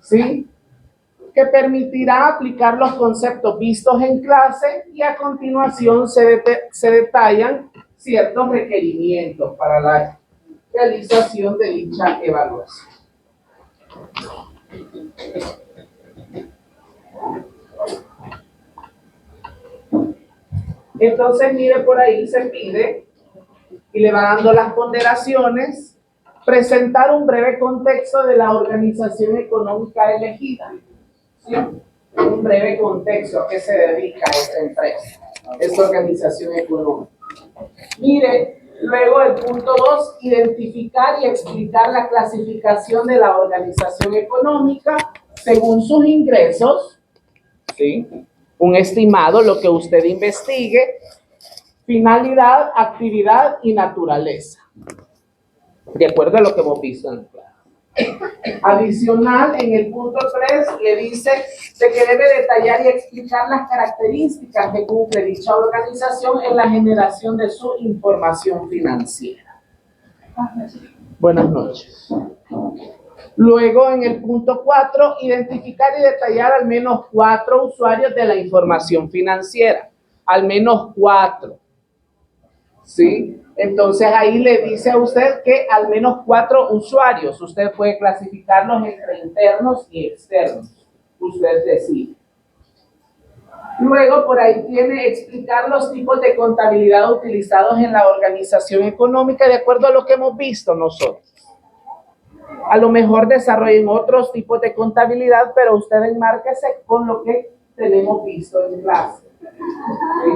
¿sí? Que permitirá aplicar los conceptos vistos en clase y a continuación se detallan ciertos requerimientos para la realización de dicha evaluación. Entonces, mire, por ahí se pide y le va dando las ponderaciones, presentar un breve contexto de la organización económica elegida. ¿Sí? Un breve contexto a qué se dedica esta empresa, esta organización económica. Mire, luego el punto 2, identificar y explicar la clasificación de la organización económica según sus ingresos, ¿sí? Un estimado, lo que usted investigue, finalidad, actividad y naturaleza, de acuerdo a lo que hemos visto en el plan. Adicional, en el punto 3 le dice de que debe detallar y explicar las características que cumple dicha organización en la generación de su información financiera. Buenas noches. Luego, en el punto 4, identificar y detallar al menos 4 usuarios de la información financiera. Al menos 4. ¿Sí? Entonces ahí le dice a usted que al menos 4 usuarios. Usted puede clasificarlos entre internos y externos. Usted decide. Luego por ahí tiene explicar los tipos de contabilidad utilizados en la organización económica de acuerdo a lo que hemos visto nosotros. A lo mejor desarrollen otros tipos de contabilidad, pero usted enmárquese con lo que tenemos visto en clase. ¿Sí?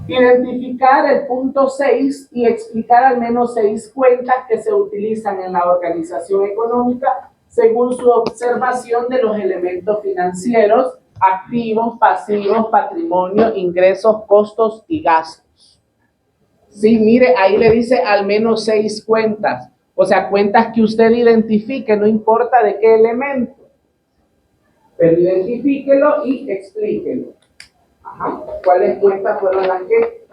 Identificar el punto 6 y explicar al menos 6 cuentas que se utilizan en la organización económica según su observación de los elementos financieros, activos, pasivos, patrimonio, ingresos, costos y gastos. Sí, mire, ahí le dice al menos 6 cuentas, o sea, cuentas que usted identifique, no importa de qué elemento, pero identifíquelo y explíquelo. Ajá. ¿Cuáles cuentas fueron las que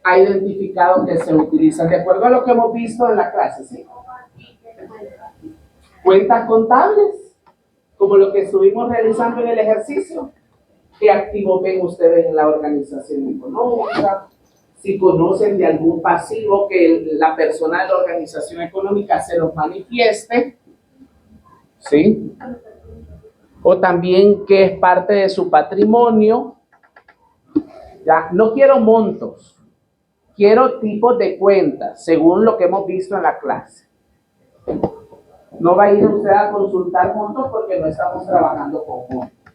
ha identificado que se utilizan? De acuerdo a lo que hemos visto en la clase, ¿sí? Cuentas contables, como lo que estuvimos realizando en el ejercicio. ¿Qué activos ven ustedes en la organización económica? Si conocen de algún pasivo que la persona de la organización económica se los manifieste, ¿sí? O también qué es parte de su patrimonio. Ya, no quiero montos, quiero tipos de cuentas, según lo que hemos visto en la clase. No va a ir usted a consultar montos porque no estamos trabajando con montos,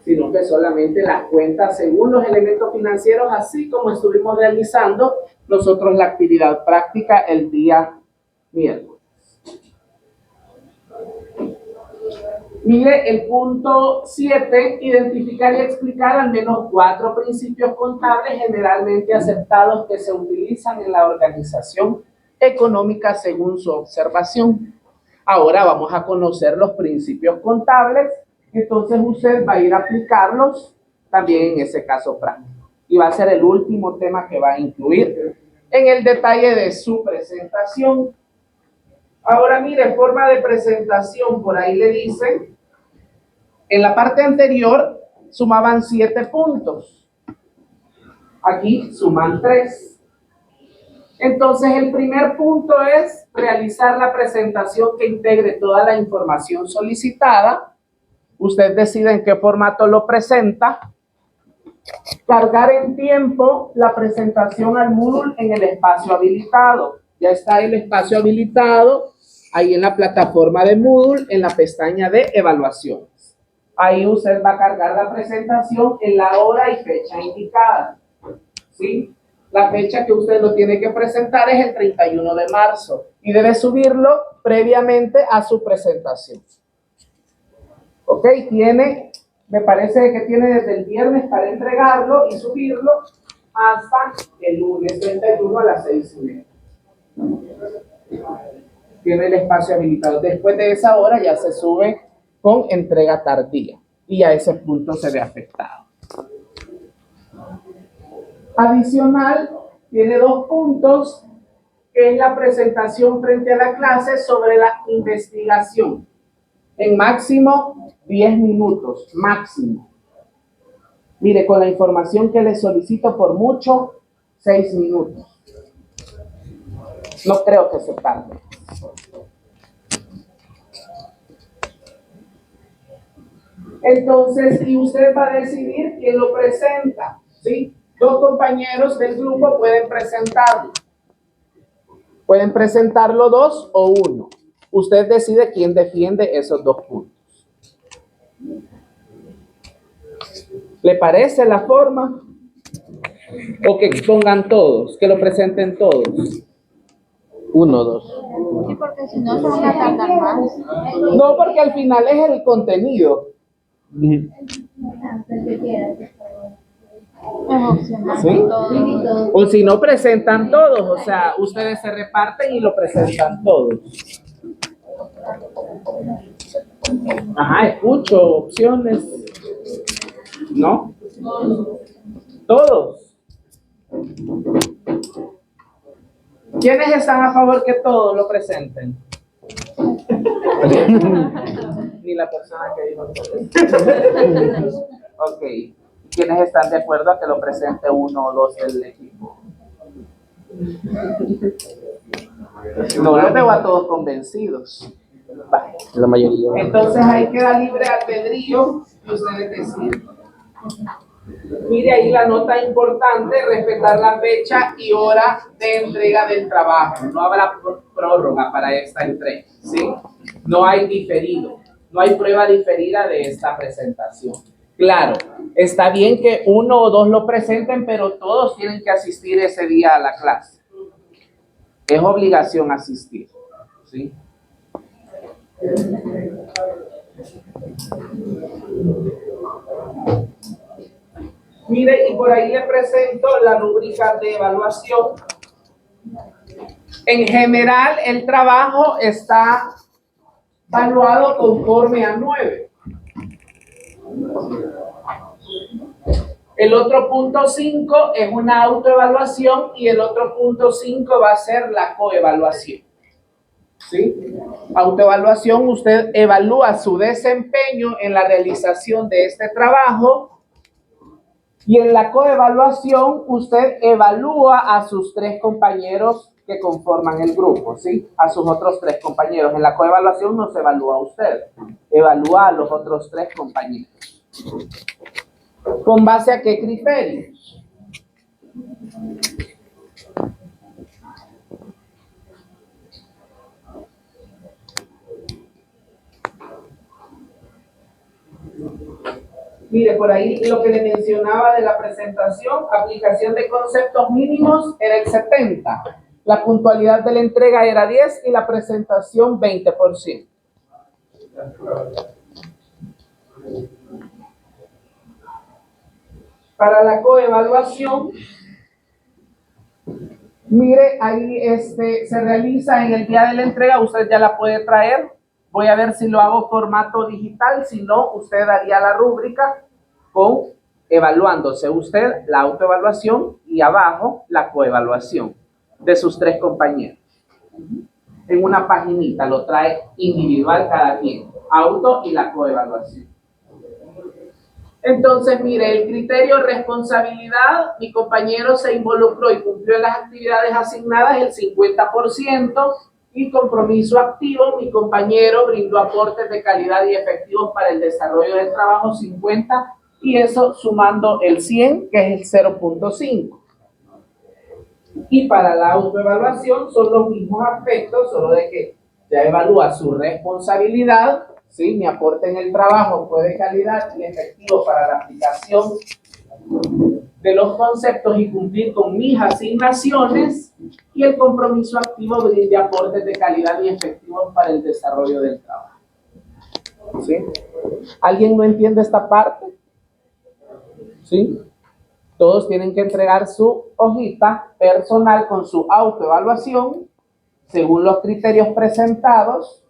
sino que solamente las cuentas según los elementos financieros, así como estuvimos realizando nosotros la actividad práctica el día miércoles. Mire el punto 7, identificar y explicar al menos 4 principios contables generalmente aceptados que se utilizan en la organización económica según su observación. Ahora vamos a conocer los principios contables, entonces usted va a ir a aplicarlos también en ese caso práctico. Y va a ser el último tema que va a incluir en el detalle de su presentación. Ahora mire, forma de presentación, por ahí le dicen, en la parte anterior sumaban 7 puntos, aquí suman 3. Entonces el primer punto es realizar la presentación que integre toda la información solicitada. Usted decide en qué formato lo presenta. Cargar en tiempo la presentación al Moodle en el espacio habilitado. Ya está el espacio habilitado ahí en la plataforma de Moodle, en la pestaña de evaluaciones. Ahí usted va a cargar la presentación en la hora y fecha indicada. ¿Sí? La fecha que usted lo tiene que presentar es el 31 de marzo y debe subirlo previamente a su presentación. ¿Ok? Me parece que tiene desde el viernes para entregarlo y subirlo hasta el lunes 31 a las 6:30. Tiene el espacio habilitado. Después de esa hora ya se sube con entrega tardía y a ese punto se ve afectado. Adicional, tiene 2 puntos que es la presentación frente a la clase sobre la investigación. En máximo 10 minutos, máximo. Mire, con la información que les solicito por mucho, 6 minutos. No creo que se tarde. Entonces, y usted va a decidir quién lo presenta, ¿sí? 2 compañeros del grupo pueden presentarlo. Pueden presentarlo 2 o 1. Usted decide quién defiende esos 2 puntos. ¿Le parece la forma? O que pongan todos, que lo presenten todos. 1, 2. Sí, porque si no se van a tardar más. No, porque al final es el contenido. Es opcional. ¿Sí? Todo. O si no, presentan todos. O sea, ustedes se reparten y lo presentan todos. Ajá, escucho opciones. ¿No? Todos. ¿Quiénes están a favor que todos lo presenten? Ni la persona que dijo todo. Ok. ¿Quiénes están de acuerdo a que lo presente 1 o 2 del equipo? No los veo a todos convencidos. Vale. La mayoría. Entonces ahí queda libre albedrío y ustedes deciden. Mire ahí la nota importante, respetar la fecha y hora de entrega del trabajo. No habrá prórroga para esta entrega, ¿sí? No hay diferido, no hay prueba diferida de esta presentación. Claro, está bien que 1 o 2 lo presenten, pero todos tienen que asistir ese día a la clase. Es obligación asistir, ¿sí? Mire, y por ahí le presento la rúbrica de evaluación. En general, el trabajo está evaluado conforme a 9. El otro punto 5 es una autoevaluación y el otro punto 5 va a ser la coevaluación. ¿Sí? Autoevaluación, usted evalúa su desempeño en la realización de este trabajo. Y en la coevaluación, usted evalúa a sus 3 compañeros que conforman el grupo, ¿sí? A sus otros 3 compañeros. En la coevaluación no se evalúa a usted, evalúa a los otros 3 compañeros. ¿Con base a qué criterios? Mire, por ahí lo que le mencionaba de la presentación, aplicación de conceptos mínimos era el 70%. La puntualidad de la entrega era 10% y la presentación 20%. Para la coevaluación, mire, ahí se realiza en el día de la entrega, usted ya la puede traer. Voy a ver si lo hago formato digital, si no, usted haría la rúbrica con evaluándose usted la autoevaluación y abajo la coevaluación de sus 3 compañeros. En una paginita lo trae individual cada quien, auto y la coevaluación. Entonces, mire, el criterio responsabilidad, mi compañero se involucró y cumplió en las actividades asignadas el 50%, y compromiso activo, mi compañero brindó aportes de calidad y efectivos para el desarrollo del trabajo 50%, y eso sumando el 100, que es el 0.5. Y para la autoevaluación son los mismos aspectos, solo de que ya evalúa su responsabilidad, ¿sí? Mi aporte en el trabajo fue de calidad y efectivo para la aplicación de los conceptos y cumplir con mis asignaciones, y el compromiso activo brinde aportes de calidad y efectivos para el desarrollo del trabajo. ¿Sí? ¿Alguien no entiende esta parte? ¿Sí? Todos tienen que entregar su hojita personal con su autoevaluación según los criterios presentados,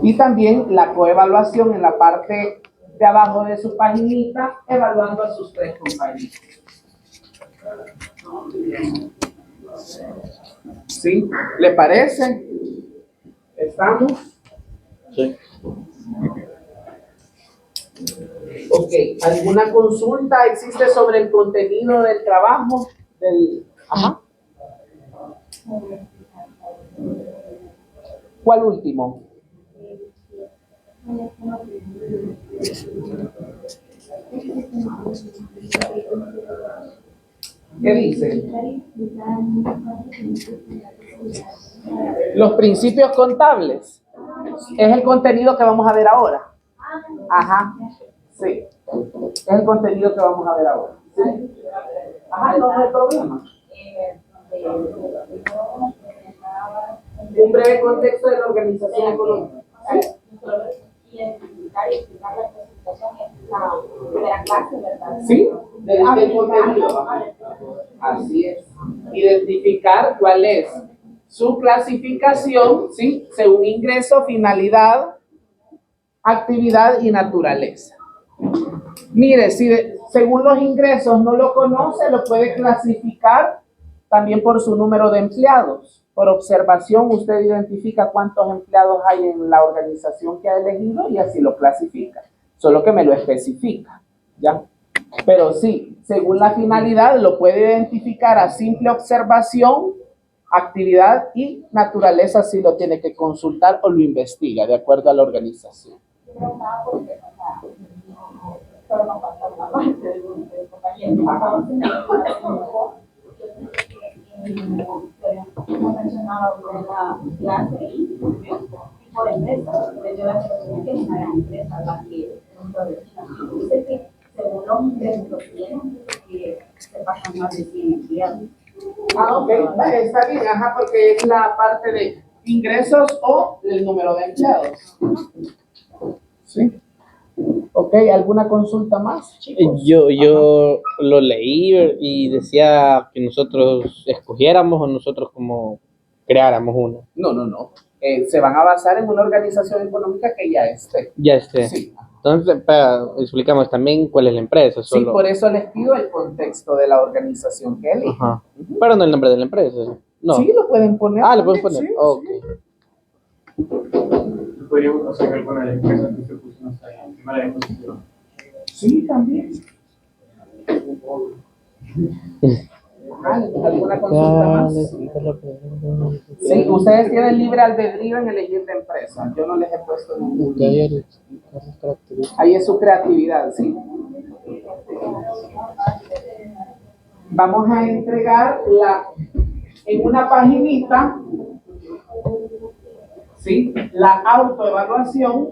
y también la coevaluación en la parte de abajo de su paginita, evaluando a sus 3 compañeros. ¿Sí? ¿Le parece? ¿Estamos? Sí. Ok. ¿Alguna consulta existe sobre el contenido del trabajo? Ajá. ¿Cuál último? ¿Qué dice? Los principios contables. Es el contenido que vamos a ver ahora. Ajá. Sí. Es el contenido que vamos a ver ahora. ¿Sí? Ajá, no hay problema. Un breve contexto de la organización económica. ¿Sí? Identificar y explicar la clasificación en la primera clase, ¿verdad? ¿Sí? Del contenido. Así es. Identificar cuál es su clasificación, ¿sí? Según ingreso, finalidad, actividad y naturaleza. Mire, si según los ingresos no lo conoce, lo puede clasificar también por su número de empleados. Por observación, usted identifica cuántos empleados hay en la organización que ha elegido y así lo clasifica. Solo que me lo especifica, ¿ya? Pero sí, según la finalidad, lo puede identificar a simple observación, actividad y naturaleza si lo tiene que consultar o lo investiga de acuerdo a la organización. Hemos mencionado por la clase y por empresa, pues yo la situación que es una gran empresa la que dice que según los ingresos que tienen, que se pasan más de 100 empleados. Ah, ok, está bien, ajá, porque es la parte de ingresos o el número de empleados. Sí. Ok, ¿alguna consulta más, chicos? Yo lo leí y decía que nosotros escogiéramos o nosotros como creáramos uno. No. Se van a basar en una organización económica que ya esté. Ya esté. Sí. Entonces, explicamos también cuál es la empresa. Sí, Solo. por eso les pido el contexto de la organización que eligen. Ajá. Pero no el nombre de la empresa. No. Sí, lo pueden poner. Ah, lo pueden poner. Sí, Ok. sí. Podríamos hacer alguna de las empresas que se puso en primera exposición. Sí, también. ¿Alguna consulta más? Sí, ustedes tienen libre albedrío en elegir de empresa. Yo no les he puesto ningún límite. Ahí es su creatividad, ¿sí? Vamos a entregar en una paginita, ¿sí? La autoevaluación.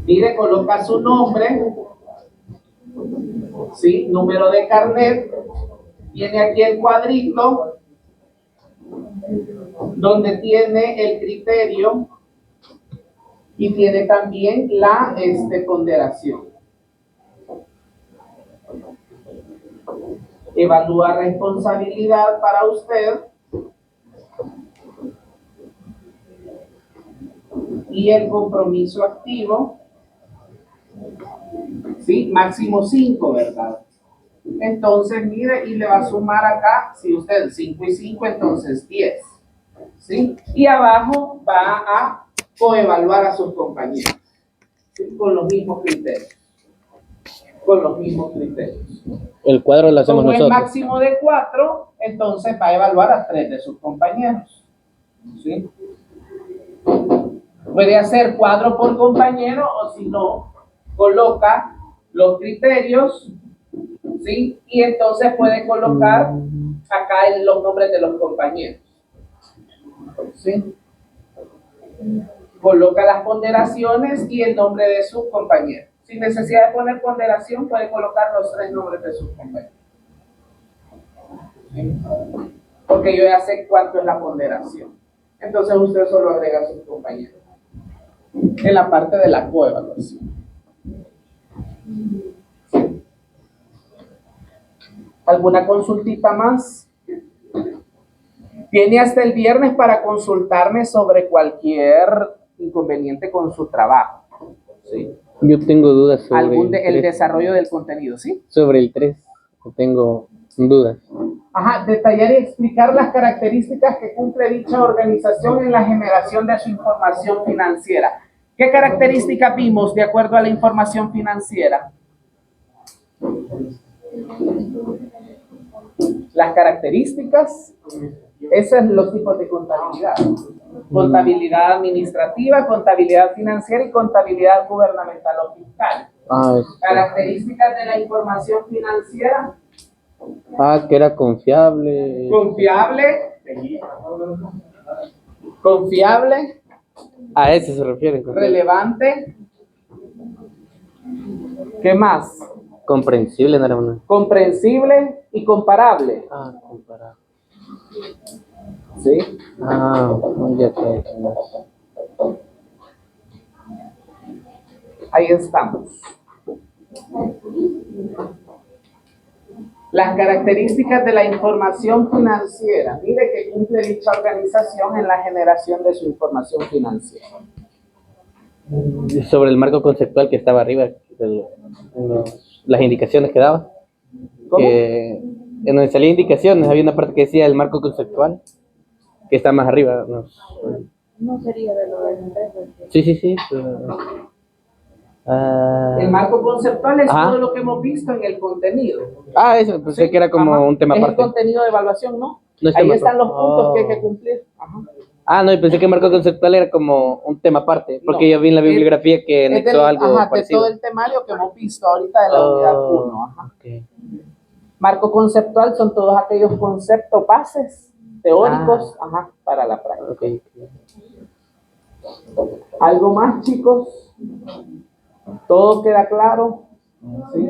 Mire, coloca su nombre, ¿sí? Número de carnet. Tiene aquí el cuadrito donde tiene el criterio y tiene también la ponderación. Evalúa responsabilidad para usted y el compromiso activo, ¿sí? Máximo 5, ¿verdad? Entonces, mire, y le va a sumar acá, si usted 5 y 5, entonces 10, ¿sí? Y abajo va a coevaluar a sus compañeros, ¿sí? Con los mismos criterios. El cuadro lo hacemos Como nosotros. es máximo de 4, entonces va a evaluar a 3 de sus compañeros, ¿sí? Puede hacer cuadro por compañero o si no, coloca los criterios, ¿sí? Y entonces puede colocar acá los nombres de los compañeros, ¿sí? Coloca las ponderaciones y el nombre de sus compañeros. Sin necesidad de poner ponderación, puede colocar los 3 nombres de sus compañeros. ¿Sí? Porque yo ya sé cuánto es la ponderación. Entonces usted solo agrega a sus compañeros en la parte de la coevaluación. ¿Alguna consultita más? Tiene hasta el viernes para consultarme sobre cualquier inconveniente con su trabajo, ¿sí? Yo tengo dudas sobre el desarrollo del contenido, ¿sí? sobre el 3. Tengo sin duda. Ajá, detallar y explicar las características que cumple dicha organización en la generación de su información financiera. ¿Qué características vimos de acuerdo a la información financiera? Las características, esos son los tipos de contabilidad. Contabilidad administrativa, contabilidad financiera y contabilidad gubernamental o fiscal. Características de la información financiera. Que era confiable. Confiable. A eso se refiere. Relevante. ¿Qué más? Comprensible, no era una. Comprensible y comparable. Comparable. ¿Sí? Ya que. Ahí estamos. Las características de la información financiera. Mire que cumple dicha organización en la generación de su información financiera. Sobre el marco conceptual que estaba arriba, las indicaciones que daba. ¿Cómo? En donde salía indicaciones, había una parte que decía el marco conceptual, que está más arriba. No sería de lo de la empresa. Sí. El marco conceptual es todo lo que hemos visto en el contenido. Eso, pensé que era como un tema aparte. aparte. Es el contenido de evaluación, ¿no? No es Ahí tema están los aparte. puntos que hay que cumplir. No, y pensé que el marco conceptual era como un tema aparte, porque yo vi en la bibliografía que anexó algo de parecido. todo el temario que hemos visto ahorita de la unidad 1. Okay. Marco conceptual son todos aquellos conceptos bases teóricos para la práctica. Okay. ¿Algo más, chicos? ¿Todo queda claro? ¿Sí?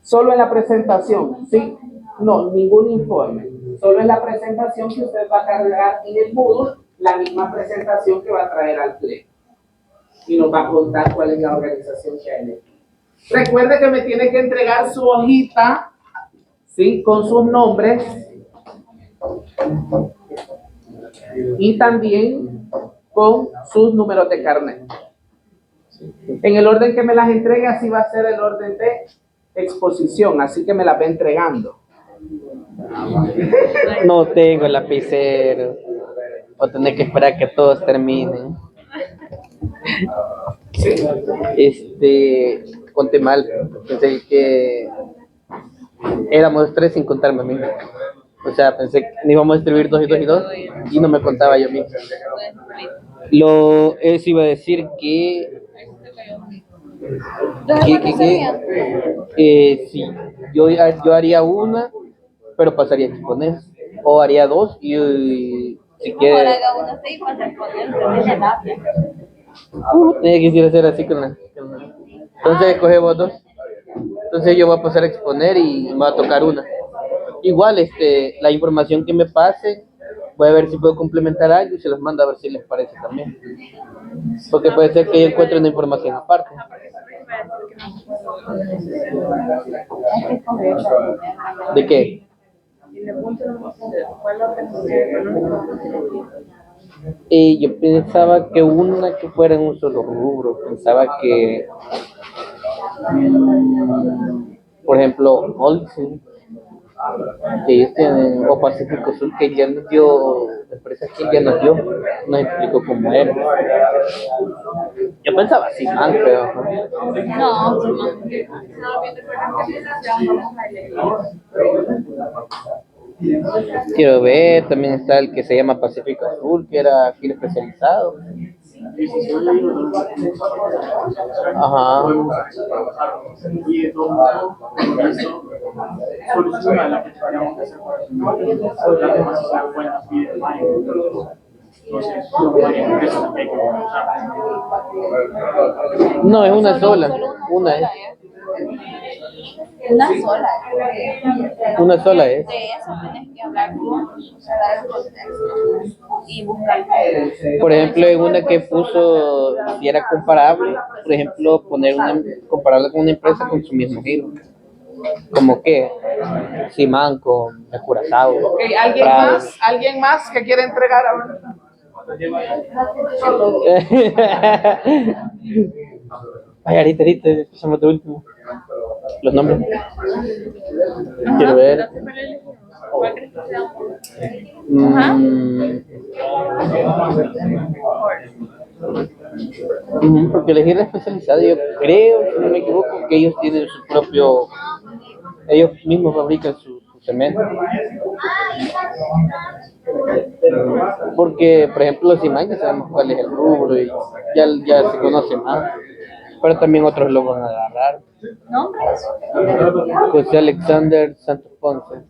Solo en la presentación, ¿sí? No, ningún informe. Solo en la presentación que usted va a cargar en el Moodle, la misma presentación que va a traer al pleno. Y nos va a contar cuál es la organización que hay. Recuerde que me tiene que entregar su hojita, ¿sí? Con sus nombres. Y también con sus números de carnet. En el orden que me las entregue, así va a ser el orden de exposición, así que me las va entregando. No tengo el lapicero. Voy a tener que esperar que todos terminen. Conté mal. Pensé que éramos 3 sin contarme a mí. O sea, pensé que íbamos a escribir 2 y 2 y 2 y no me contaba yo mismo. Eso iba a decir que sí, yo haría una, pero pasaría a exponer, o haría 2 y si quiere. Mejor haga uno así para exponer, tiene labia. Quisiera hacer así con la. Entonces escogemos 2. Entonces yo voy a pasar a exponer y me va a tocar una. Igual, la información que me pase, voy a ver si puedo complementar algo y se los mando a ver si les parece también. Porque puede ser que yo encuentre una información aparte. ¿De qué? Yo pensaba que una que fuera en un solo rubro. Pensaba que, por ejemplo, Olsen, que ellos tienen, o Pacífico Sur, que ya nos dio, empresas que ya nos dio, nos explicó cómo era. Yo pensaba así, creo. No, Quiero ver, también está el que se llama Pacífico Azul, que era aquí especializado. Y de todo modo, soluciona la que tendríamos que hacer para las demás se dan cuenta así de mayo. Entonces, son varias empresas también que vamos a usar. No, es una sola. Una es. Una sola. Una sola es. De eso tienes que hablar con, o sea, dar el contexto y buscar. Por ejemplo, en una que puso, si era comparable, por ejemplo, compararla con una empresa con su mismo giro. Como que Simán con el Curazao. Okay, ¿alguien más que quiere entregar ahora? Ay, ahorita, escuchamos tu último. los nombres. Quiero ver. Porque elegir la especializada, yo creo, si no me equivoco, que ellos tienen su propio, ellos mismos fabrican su cemento. Porque, por ejemplo, los imanes ya sabemos cuál es el rubro y ya se conoce más, pero también otros lo van a agarrar. ¿Nombres? José Alexander Santos Ponce.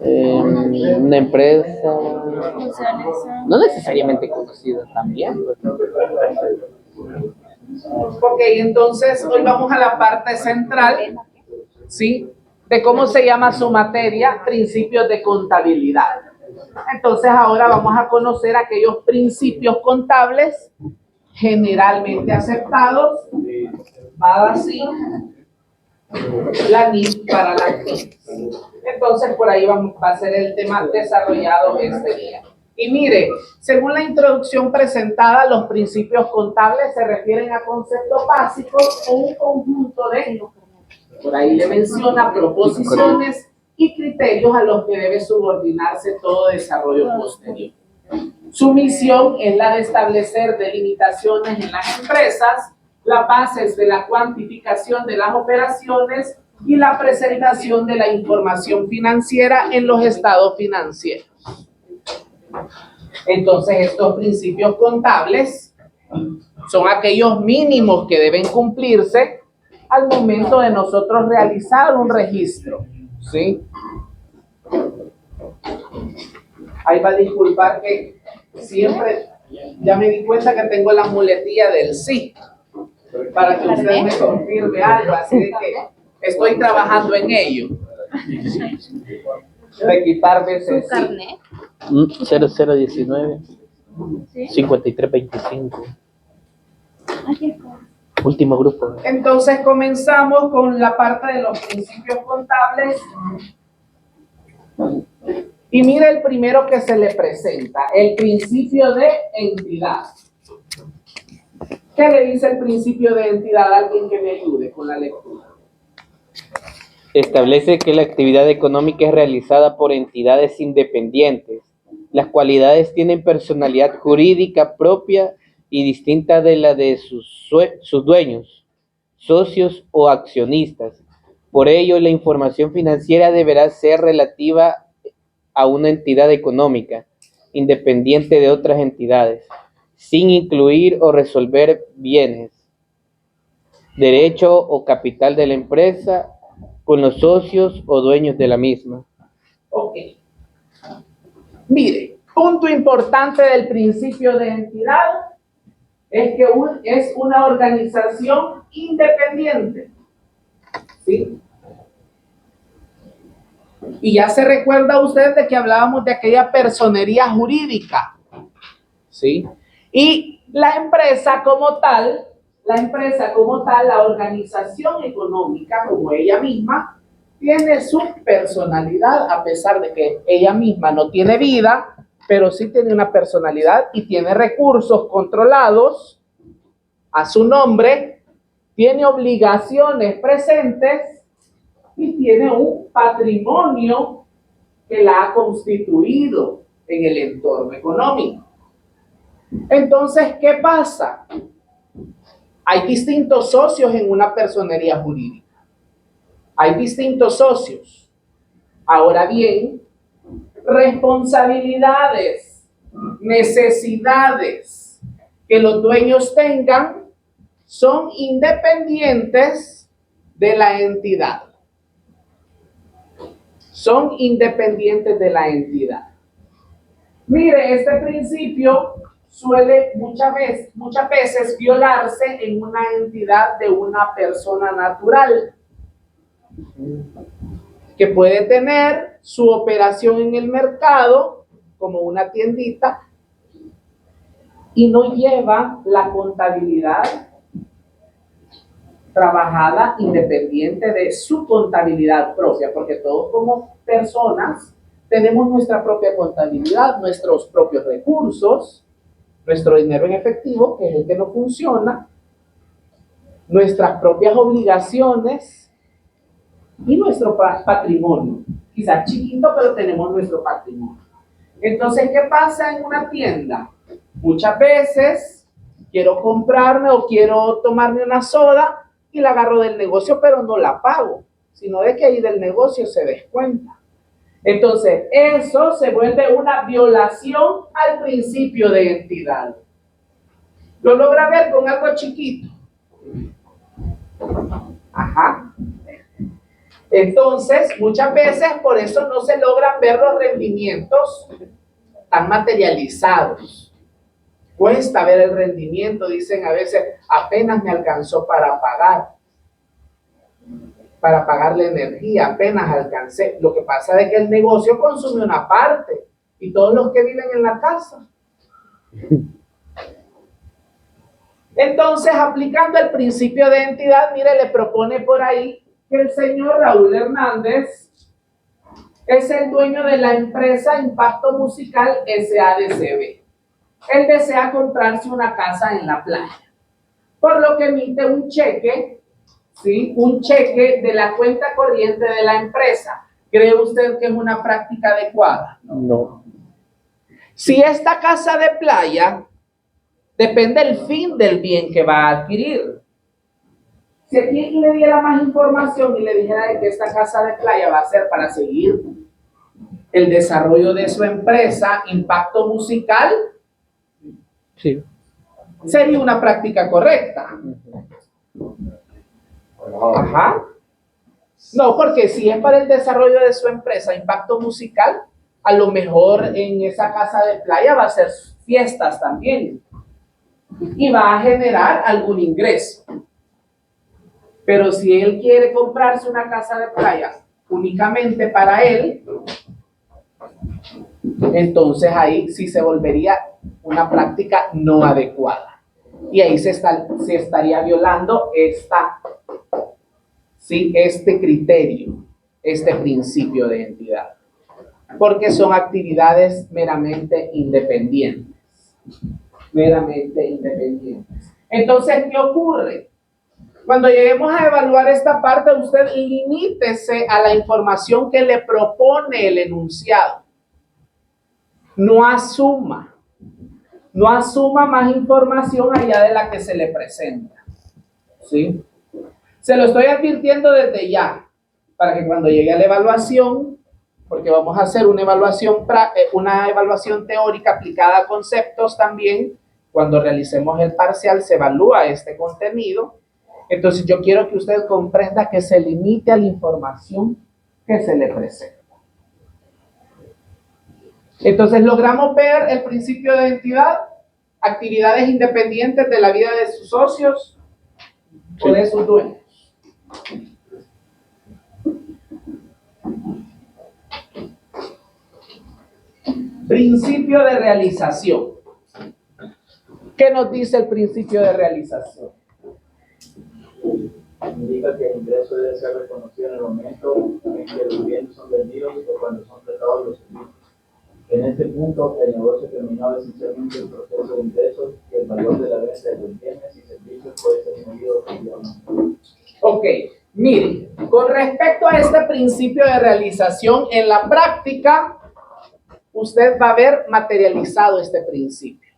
Una empresa no necesariamente conocida también. Ok, entonces hoy vamos a la parte central, ¿sí? De cómo se llama su materia, principios de contabilidad. Entonces ahora vamos a conocer aquellos principios contables generalmente aceptados, va así, la NIF para la NIF. Entonces por ahí va a ser el tema desarrollado este día. Y mire, según la introducción presentada, los principios contables se refieren a conceptos básicos o un conjunto de, por ahí le menciona, proposiciones y criterios a los que debe subordinarse todo desarrollo posterior. Su misión es la de establecer delimitaciones en las empresas, las bases de la cuantificación de las operaciones y la presentación de la información financiera en los estados financieros. Entonces, estos principios contables son aquellos mínimos que deben cumplirse al momento de nosotros realizar un registro, ¿sí? Ahí va a disculpar que siempre, ya me di cuenta que tengo la muletilla del sí, para que usted me confirme algo, así de que estoy trabajando en ello. De quitar veces sí. 0019 5325. Último grupo. Entonces comenzamos con la parte de los principios contables. Y mire el primero que se le presenta, el principio de entidad. ¿Qué le dice el principio de entidad? Alguien que me ayude con la lectura. Establece que la actividad económica es realizada por entidades independientes. Las cualidades tienen personalidad jurídica propia y distinta de la de sus dueños, socios o accionistas. Por ello, la información financiera deberá ser relativa a una entidad económica, independiente de otras entidades, sin incluir o resolver bienes, derecho o capital de la empresa con los socios o dueños de la misma. Ok. Mire, punto importante del principio de entidad es que es una organización independiente, ¿sí? Y ya se recuerda usted de que hablábamos de aquella personería jurídica, ¿sí? Y la empresa como tal, la organización económica como ella misma, tiene su personalidad, a pesar de que ella misma no tiene vida, pero sí tiene una personalidad y tiene recursos controlados a su nombre, tiene obligaciones presentes y tiene un patrimonio que la ha constituido en el entorno económico. Entonces, ¿qué pasa? Hay distintos socios en una personería jurídica. Hay distintos socios. Ahora bien, responsabilidades, necesidades que los dueños tengan son independientes de la entidad. Son independientes de la entidad. Mire, este principio suele muchas veces violarse en una entidad de una persona natural que puede tener su operación en el mercado como una tiendita y no lleva la contabilidad trabajada independiente de su contabilidad propia, porque todos como personas tenemos nuestra propia contabilidad, nuestros propios recursos, nuestro dinero en efectivo, que es el que no funciona, nuestras propias obligaciones y nuestro patrimonio. Quizás chiquito, pero tenemos nuestro patrimonio. Entonces, ¿qué pasa en una tienda? Muchas veces quiero comprarme o quiero tomarme una soda y la agarro del negocio, pero no la pago, sino de que ahí del negocio se descuenta. Entonces, eso se vuelve una violación al principio de identidad. ¿Lo logra ver con algo chiquito? Ajá. Entonces, muchas veces por eso no se logran ver los rendimientos tan materializados. Cuesta ver el rendimiento, dicen a veces, apenas me alcanzó para pagar la energía, apenas alcancé. Lo que pasa es que el negocio consume una parte y todos los que viven en la casa. Entonces, aplicando el principio de identidad, mire, le propone por ahí que el señor Raúl Hernández es el dueño de la empresa Impacto Musical SADCB. Él desea comprarse una casa en la playa, por lo que emite un cheque, ¿sí? Un cheque de la cuenta corriente de la empresa. ¿Cree usted que es una práctica adecuada? No. Si esta casa de playa depende del fin del bien que va a adquirir. Si aquí le diera más información y le dijera de que esta casa de playa va a ser para seguir el desarrollo de su empresa, Impacto Musical, Sí. sería una práctica correcta. Ajá. No, porque si es para el desarrollo de su empresa, Impacto Musical, a lo mejor en esa casa de playa va a ser fiestas también y va a generar algún ingreso. Pero si él quiere comprarse una casa de playa únicamente para él, entonces ahí sí se volvería una práctica no adecuada. Y ahí se estaría violando este criterio, este principio de identidad. Porque son actividades meramente independientes. Meramente independientes. Entonces, ¿qué ocurre? Cuando lleguemos a evaluar esta parte, usted limítese a la información que le propone el enunciado. No asuma más información allá de la que se le presenta. ¿Sí? Se lo estoy advirtiendo desde ya, para que cuando llegue a la evaluación, porque vamos a hacer una evaluación teórica aplicada a conceptos también, cuando realicemos el parcial se evalúa este contenido. Entonces yo quiero que usted comprenda que se limite a la información que se le presenta. Entonces logramos ver el principio de identidad, actividades independientes de la vida de sus socios o de sus dueños. Principio de realización. ¿Qué nos dice el principio de realización? Indica que el ingreso debe ser reconocido en el momento en que los bienes son vendidos o cuando son prestados los servicios. En este punto, el negocio terminó esencialmente el proceso de ingresos y el valor de la venta de los bienes y servicios puede ser medido efectivamente. Ok, mire, con respecto a este principio de realización, en la práctica, usted va a ver materializado este principio.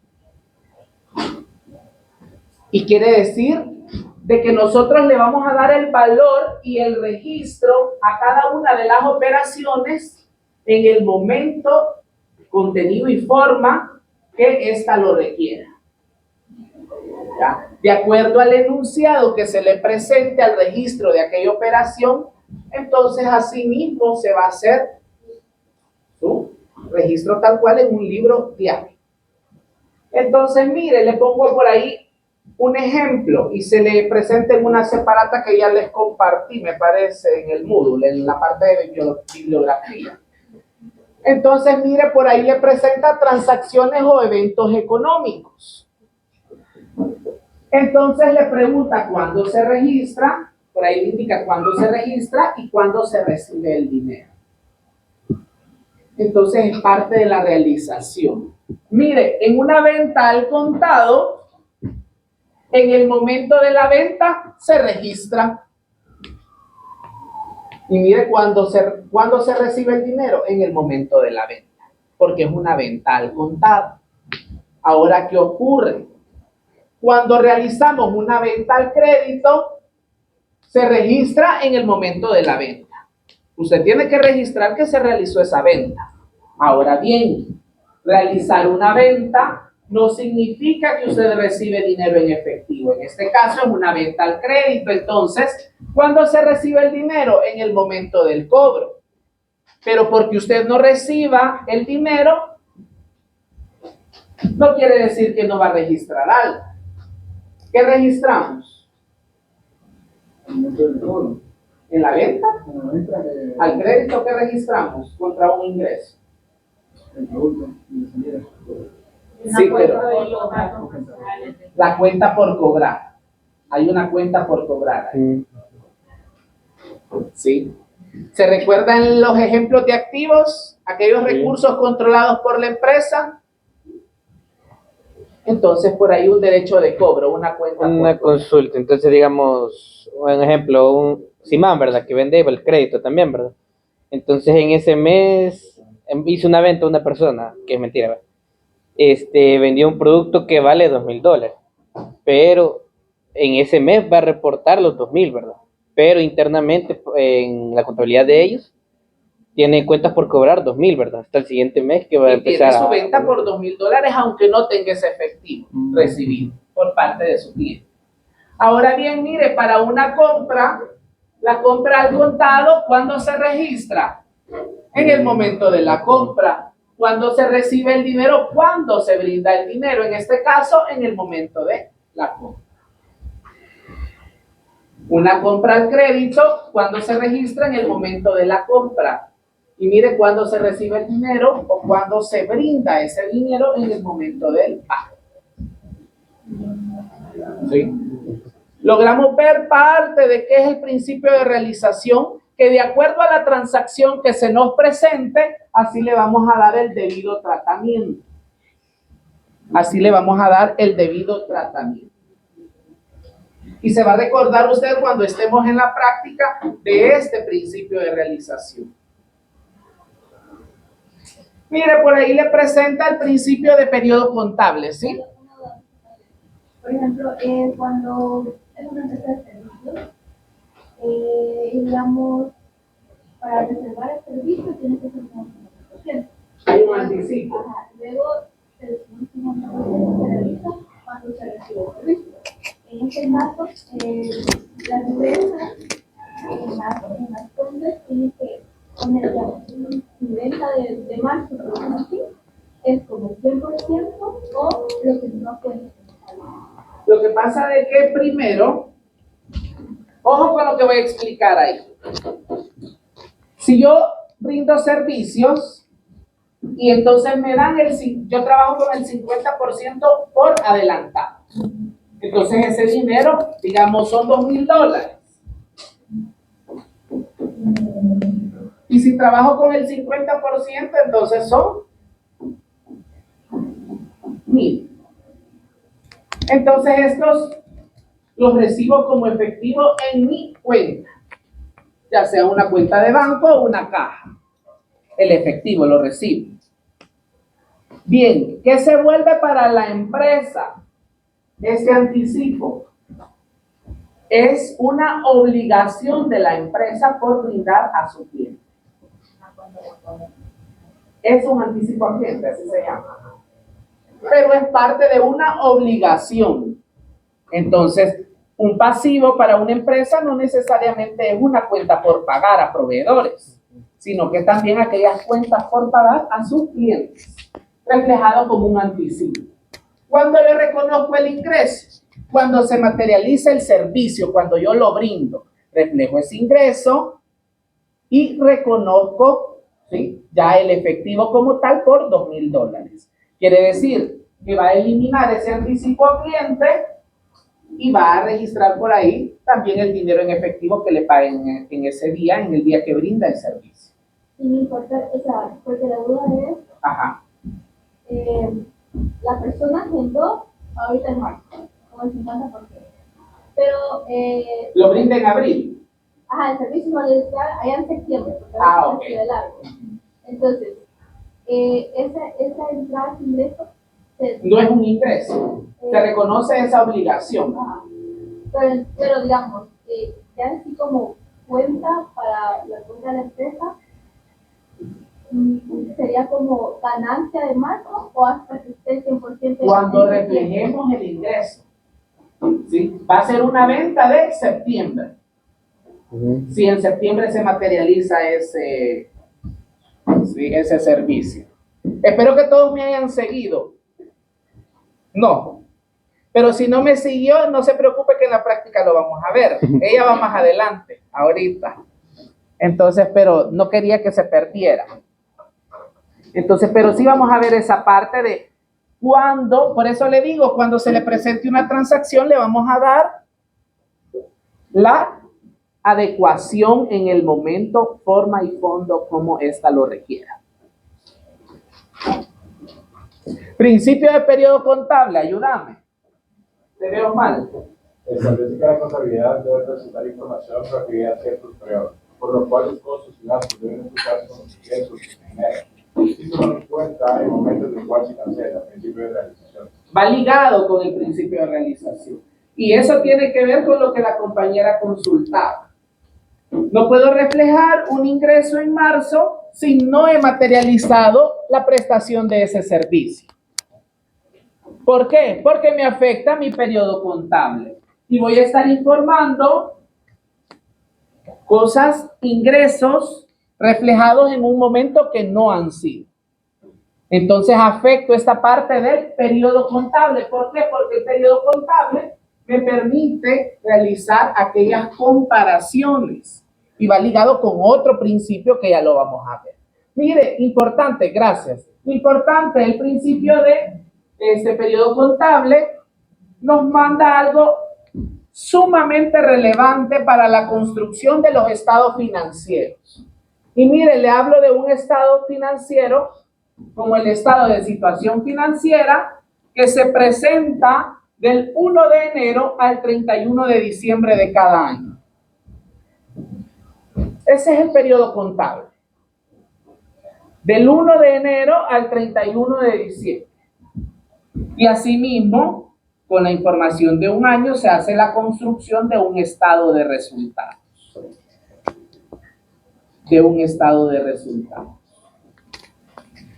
Y quiere decir de que nosotros le vamos a dar el valor y el registro a cada una de las operaciones en el momento, contenido y forma que ésta lo requiera. ¿Ya? De acuerdo al enunciado que se le presente al registro de aquella operación, entonces asimismo se va a hacer su registro tal cual en un libro diario. Entonces, mire, le pongo por ahí un ejemplo y se le presenta en una separata que ya les compartí, me parece, en el Moodle, en la parte de bibliografía. Entonces, mire, por ahí le presenta transacciones o eventos económicos. Entonces le pregunta cuándo se registra, por ahí le indica cuándo se registra y cuándo se recibe el dinero. Entonces es parte de la realización. Mire, en una venta al contado, en el momento de la venta se registra. Y mire cuándo se recibe el dinero, en el momento de la venta, porque es una venta al contado. Ahora, ¿qué ocurre? Cuando realizamos una venta al crédito, se registra en el momento de la venta. Usted tiene que registrar que se realizó esa venta. Ahora bien, realizar una venta no significa que usted recibe dinero en efectivo. En este caso es una venta al crédito. Entonces, ¿cuándo se recibe el dinero? En el momento del cobro. Pero porque usted no reciba el dinero, no quiere decir que no va a registrar algo. ¿Qué registramos? ¿En la venta? ¿Al crédito qué registramos? Contra un ingreso. Sí, pero la cuenta por cobrar. Hay una cuenta por cobrar. ¿Sí? ¿Se recuerdan los ejemplos de activos? Aquellos recursos controlados por la empresa. Entonces, por ahí un derecho de cobro, una cuenta. Una consulta. Entonces, digamos, un ejemplo, un Simán, ¿verdad? Que vende el crédito también, ¿verdad? Entonces, en ese mes hizo una venta a una persona, que es mentira, ¿verdad? Vendió un producto que vale $2,000, pero en ese mes va a reportar los 2,000, ¿verdad? Pero internamente, en la contabilidad de ellos, tiene cuentas por cobrar 2,000, ¿verdad? Hasta el siguiente mes que va a empezar tiene su venta por $2,000, aunque no tenga ese efectivo recibido por parte de su cliente. Ahora bien, mire, para una compra, la compra al contado, ¿cuándo se registra? En el momento de la compra. ¿Cuándo se recibe el dinero? ¿Cuándo se brinda el dinero? En este caso, en el momento de la compra. Una compra al crédito, ¿cuándo se registra? En el momento de la compra. Y mire cuándo se recibe el dinero o cuándo se brinda ese dinero, en el momento del pago. ¿Sí? Logramos ver parte de qué es el principio de realización, que de acuerdo a la transacción que se nos presente, así le vamos a dar el debido tratamiento. Así le vamos a dar el debido tratamiento. Y se va a recordar usted cuando estemos en la práctica de este principio de realización. Mire, por ahí le presenta el principio de periodo contable, ¿sí? Por ejemplo, cuando es una empresa de servicios, digamos, para reservar el servicio tiene que ser un 50%. Hay un anticipo. Ajá. Luego, el 50% se realiza cuando se recibe el servicio. En este caso, la empresa en las compras tiene que poner, digamos, su venta de marzo, por ejemplo, así, es como 100% o lo que no puede. Lo que pasa es que primero, ojo con lo que voy a explicar ahí. Si yo brindo servicios y entonces me dan yo trabajo con el 50% por adelantado. Entonces ese dinero, digamos, son $2,000. Y si trabajo con el 50%, entonces son 1,000. Entonces estos los recibo como efectivo en mi cuenta, ya sea una cuenta de banco o una caja. El efectivo lo recibo. Bien, ¿qué se vuelve para la empresa? Este anticipo es una obligación de la empresa por brindar a su cliente. Es un anticipo al cliente, así se llama. Pero es parte de una obligación. Entonces, un pasivo para una empresa no necesariamente es una cuenta por pagar a proveedores, sino que también aquellas cuentas por pagar a sus clientes, reflejado como un anticipo. ¿Cuándo yo reconozco el ingreso? Cuando se materializa el servicio, cuando yo lo brindo, reflejo ese ingreso y reconozco, ¿sí?, ya el efectivo como tal por $2,000. Quiere decir que va a eliminar ese anticipo al cliente y va a registrar por ahí también el dinero en efectivo que le paguen en ese día, en el día que brinda el servicio. Y no importa, o sea, porque la duda es, Ajá. la persona agendó ahorita en marzo, como el 50%. Pero, Lo brinda en abril. ajá, el servicio no les da allá en septiembre, porque Ah, ahora ok. ha sido largo. Entonces, esa entrada de ingreso No es un ingreso. Se reconoce esa obligación. ajá. Pero digamos, ya así como cuenta para la cuenta de la empresa, sería como ganancia de marzo o hasta que esté 100%. Cuando reflejemos el ingreso, ¿sí? Va a ser una venta de septiembre. Si en septiembre se materializa ese servicio. Espero que todos me hayan seguido. No. Pero si no me siguió, no se preocupe que en la práctica lo vamos a ver. Ella va más adelante, ahorita. Entonces, pero no quería que se perdiera. Entonces, pero sí vamos a ver esa parte de cuando, por eso le digo, cuando se le presente una transacción, le vamos a dar la adecuación en el momento, forma y fondo como ésta lo requiera. Principio de periodo contable, ayúdame. Te veo mal. Establece que la contabilidad debe presentar información referida a ciertos periodos, por lo cual los costos y gastos deben implicarse con los ingresos en dinero. Y tomar en cuenta el momento en el cual se cancela el principio de realización. Va ligado con el principio de realización. Y eso tiene que ver con lo que la compañera consultaba. No puedo reflejar un ingreso en marzo si no he materializado la prestación de ese servicio. ¿Por qué? Porque me afecta mi periodo contable. Y voy a estar informando cosas, ingresos reflejados en un momento que no han sido. Entonces afecto esta parte del periodo contable. ¿Por qué? Porque el periodo contable me permite realizar aquellas comparaciones y va ligado con otro principio que ya lo vamos a ver. Mire, importante, gracias. Importante, el principio de este periodo contable nos manda algo sumamente relevante para la construcción de los estados financieros. Y mire, le hablo de un estado financiero como el estado de situación financiera que se presenta del 1 de enero al 31 de diciembre de cada año. Ese es el periodo contable. Del 1 de enero al 31 de diciembre. Y asimismo, con la información de un año se hace la construcción de un estado de resultados.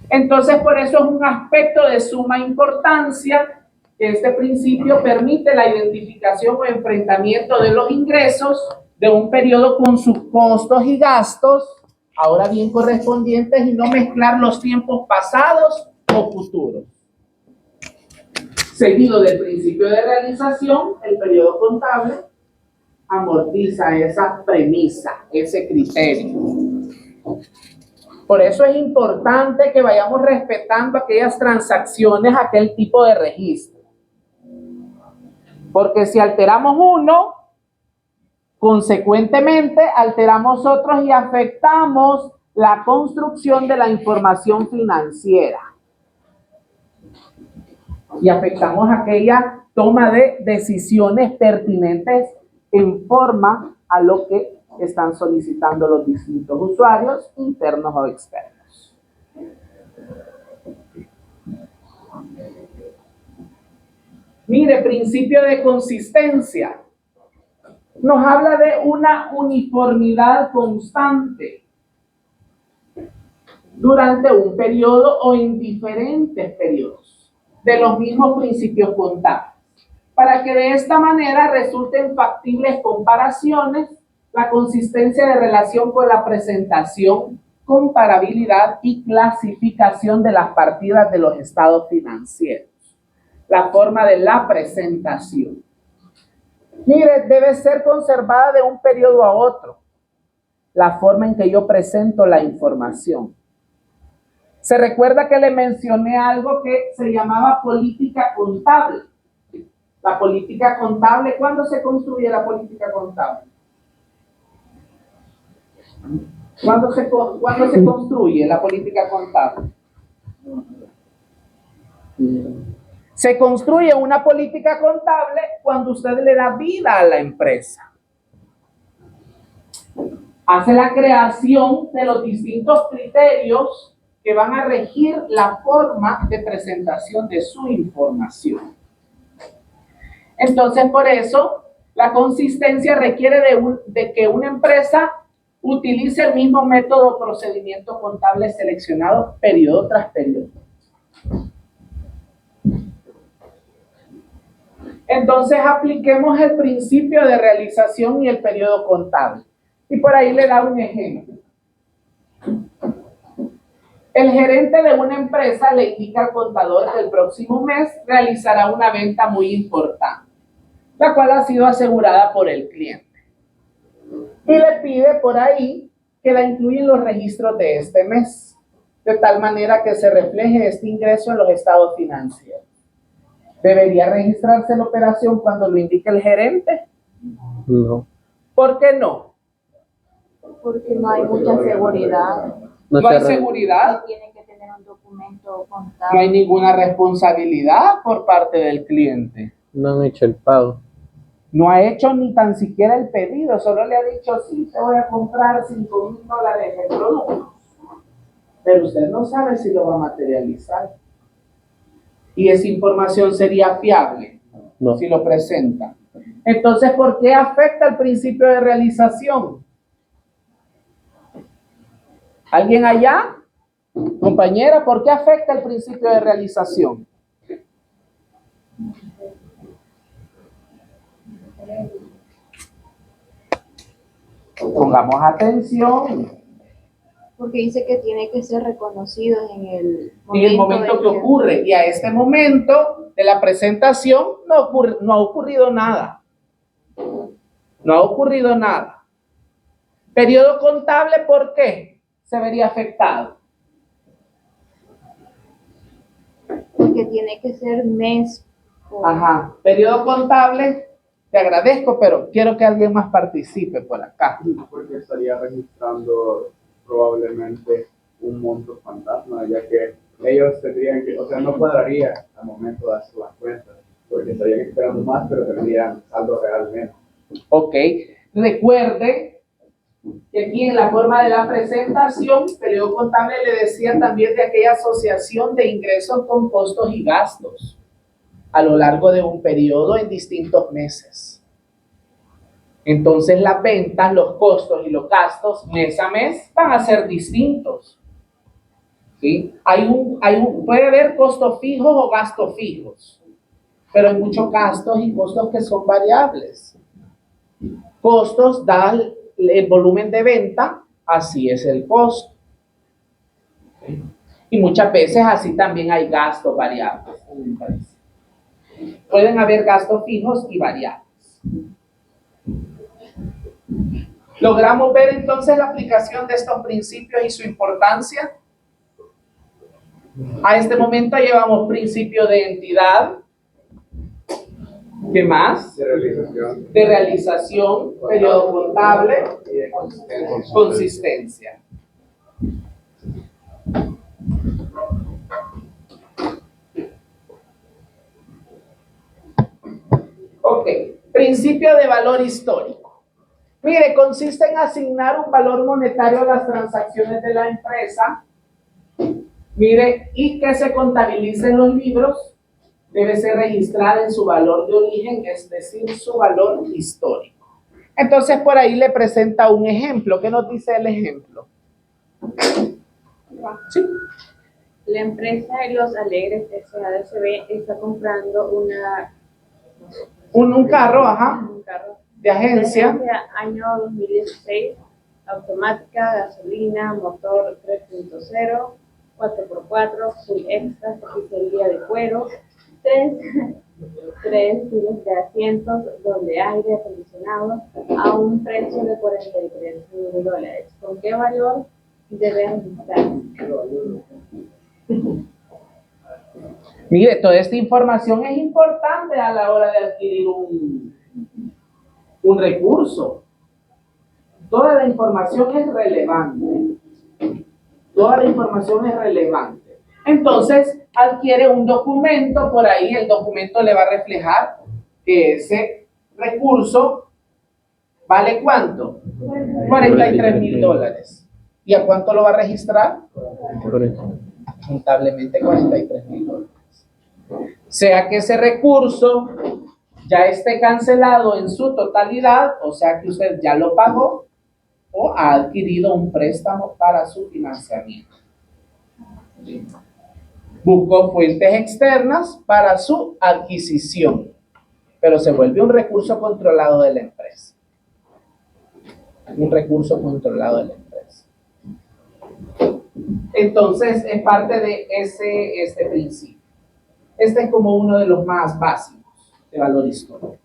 Entonces, por eso es un aspecto de suma importancia que este principio permite la identificación o enfrentamiento de los ingresos de un periodo con sus costos y gastos, ahora bien correspondientes, y no mezclar los tiempos pasados o futuros. Seguido del principio de realización, el periodo contable amortiza esa premisa, ese criterio. Por eso es importante que vayamos respetando aquellas transacciones, aquel tipo de registro. Porque si alteramos uno, consecuentemente alteramos otros y afectamos la construcción de la información financiera. Y afectamos aquella toma de decisiones pertinentes en forma a lo que están solicitando los distintos usuarios, internos o externos. Mire, principio de consistencia. Nos habla de una uniformidad constante durante un periodo o en diferentes periodos de los mismos principios contables, para que de esta manera resulten factibles comparaciones, la consistencia de relación con la presentación, comparabilidad y clasificación de las partidas de los estados financieros, la forma de la presentación. Mire, debe ser conservada de un periodo a otro, la forma en que yo presento la información. Se recuerda que le mencioné algo que se llamaba política contable. La política contable, ¿cuándo se construye la política contable? ¿Cuándo se construye la política contable? Se construye una política contable cuando usted le da vida a la empresa. Hace la creación de los distintos criterios que van a regir la forma de presentación de su información. Entonces, por eso, la consistencia requiere de que una empresa utilice el mismo método o procedimiento contable seleccionado periodo tras periodo. Entonces, apliquemos el principio de realización y el periodo contable. Y por ahí le da un ejemplo. El gerente de una empresa le indica al contador que el próximo mes realizará una venta muy importante, la cual ha sido asegurada por el cliente. Y le pide por ahí que la incluya en los registros de este mes, de tal manera que se refleje este ingreso en los estados financieros. ¿Debería registrarse la operación cuando lo indique el gerente? No. ¿Por qué no? Porque no hay mucha seguridad. No hay seguridad, Tiene que tener un documento no hay contable. ninguna responsabilidad por parte del cliente. No han hecho el pago. No ha hecho ni tan siquiera el pedido, solo le ha dicho, sí, te voy a comprar $5,000 en productos. Pero usted no sabe si lo va a materializar. Y esa información sería fiable No. si lo presenta. Entonces, ¿por qué afecta el principio de realización? ¿Alguien allá? Compañera, ¿por qué afecta el principio de realización? Pongamos atención. Porque dice que tiene que ser reconocido en el Momento en que ocurre. Y a este momento de la presentación no ha ocurrido nada. No ha ocurrido nada. Periodo contable, ¿por qué se vería afectado? Porque tiene que ser mes. Ajá. Periodo contable, te agradezco, pero quiero que alguien más participe por acá. Porque estaría registrando probablemente un monto fantasma, ya que ellos tendrían que, o sea, no cuadraría al momento de hacer las cuentas, porque estarían esperando más, pero tendrían saldo real menos. Ok. Recuerde que aquí en la forma de la presentación, periodo contable le decía también de aquella asociación de ingresos con costos y gastos a lo largo de un periodo en distintos meses. Entonces las ventas, los costos y los gastos mes a mes van a ser distintos. ¿Sí? Puede haber costos fijos o gastos fijos, pero hay muchos gastos y costos que son variables. Costos da el volumen de venta, así es el costo. ¿Sí? Y muchas veces así también hay gastos variables en la empresa. Pueden haber gastos fijos y variables. ¿Logramos ver entonces la aplicación de estos principios y su importancia? A este momento llevamos principio de entidad. ¿Qué más? De realización, periodo contable Y de consistencia. Ok, principio de valor histórico. Mire, consiste en asignar un valor monetario a las transacciones de la empresa. Mire, y que se contabilice en los libros, debe ser registrada en su valor de origen, es decir, su valor histórico. Entonces, por ahí le presenta un ejemplo. ¿Qué nos dice el ejemplo? ¿Sí? La empresa Los Alegres SADCB está comprando Un carro, ajá, un carro de agencia. año 2016, automática, gasolina, motor 3.0, 4x4, full extra, tapicería de cuero, 3 filas de asientos, doble aire acondicionado, a un precio de $43,000. ¿Con qué valor debe registrarse? Mire, toda esta información es importante a la hora de adquirir un recurso. Toda la información es relevante. Toda la información es relevante. Entonces, adquiere un documento, por ahí el documento le va a reflejar que ese recurso vale ¿cuánto? $43,000. ¿Y a cuánto lo va a registrar? Contablemente $43,000. Sea que ese recurso ya esté cancelado en su totalidad, o sea que usted ya lo pagó o ha adquirido un préstamo para su financiamiento. Buscó fuentes externas para su adquisición, pero se vuelve un recurso controlado de la empresa. Un recurso controlado de la empresa. Entonces, es parte de este principio. Este es como uno de los más básicos de valor histórico.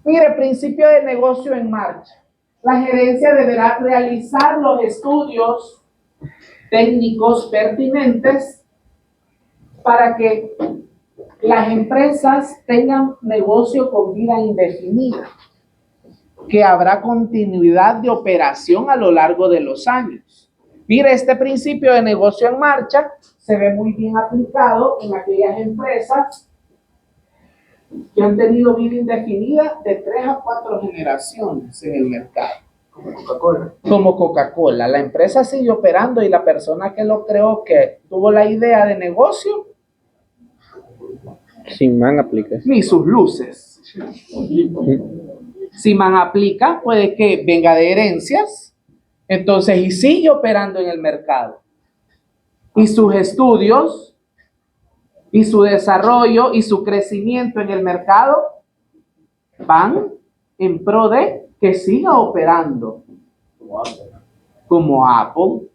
Mire, principio de negocio en marcha. La gerencia deberá realizar los estudios técnicos pertinentes para que las empresas tengan negocio con vida indefinida, que habrá continuidad de operación a lo largo de los años. Mire, este principio de negocio en marcha se ve muy bien aplicado en aquellas empresas que han tenido vida indefinida de 3 a 4 generaciones en el mercado. Como Coca-Cola. Como Coca-Cola. La empresa sigue operando y la persona que lo creó, que tuvo la idea de negocio, Sin man aplica. ni sus luces. Si man aplica, puede que venga de herencias, entonces y sigue operando en el mercado. Y sus estudios, y su desarrollo, y su crecimiento en el mercado van en pro de que siga operando como Apple.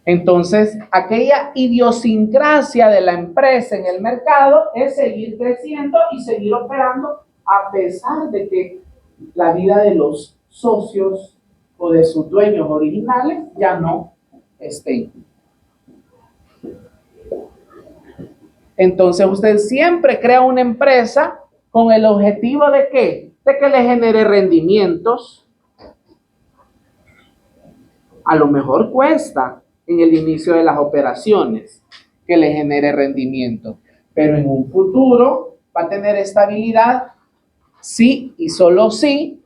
Entonces, aquella idiosincrasia de la empresa en el mercado es seguir creciendo y seguir operando a pesar de que la vida de los socios o de sus dueños originales ya no estén. Entonces, usted siempre crea una empresa con el objetivo de ¿qué? De que le genere rendimientos. A lo mejor cuesta en el inicio de las operaciones que le genere rendimiento, pero en un futuro va a tener estabilidad sí y solo si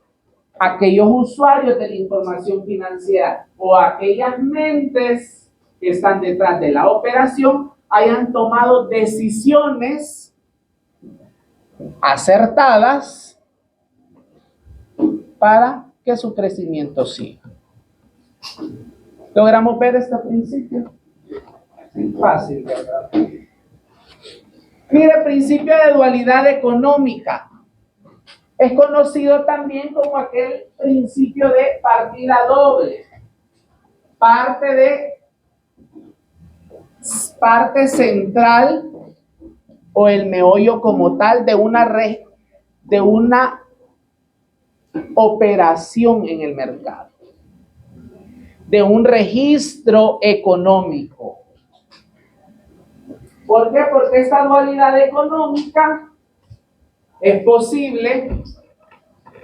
aquellos usuarios de la información financiera o aquellas mentes que están detrás de la operación hayan tomado decisiones acertadas para que su crecimiento siga. ¿Logramos ver este principio? Fácil, ¿verdad? Mire, principio de dualidad económica. Es conocido también como aquel principio de partida doble. Parte central o el meollo como tal de una operación en el mercado, de un registro económico. ¿Por qué? Porque esta dualidad económica es posible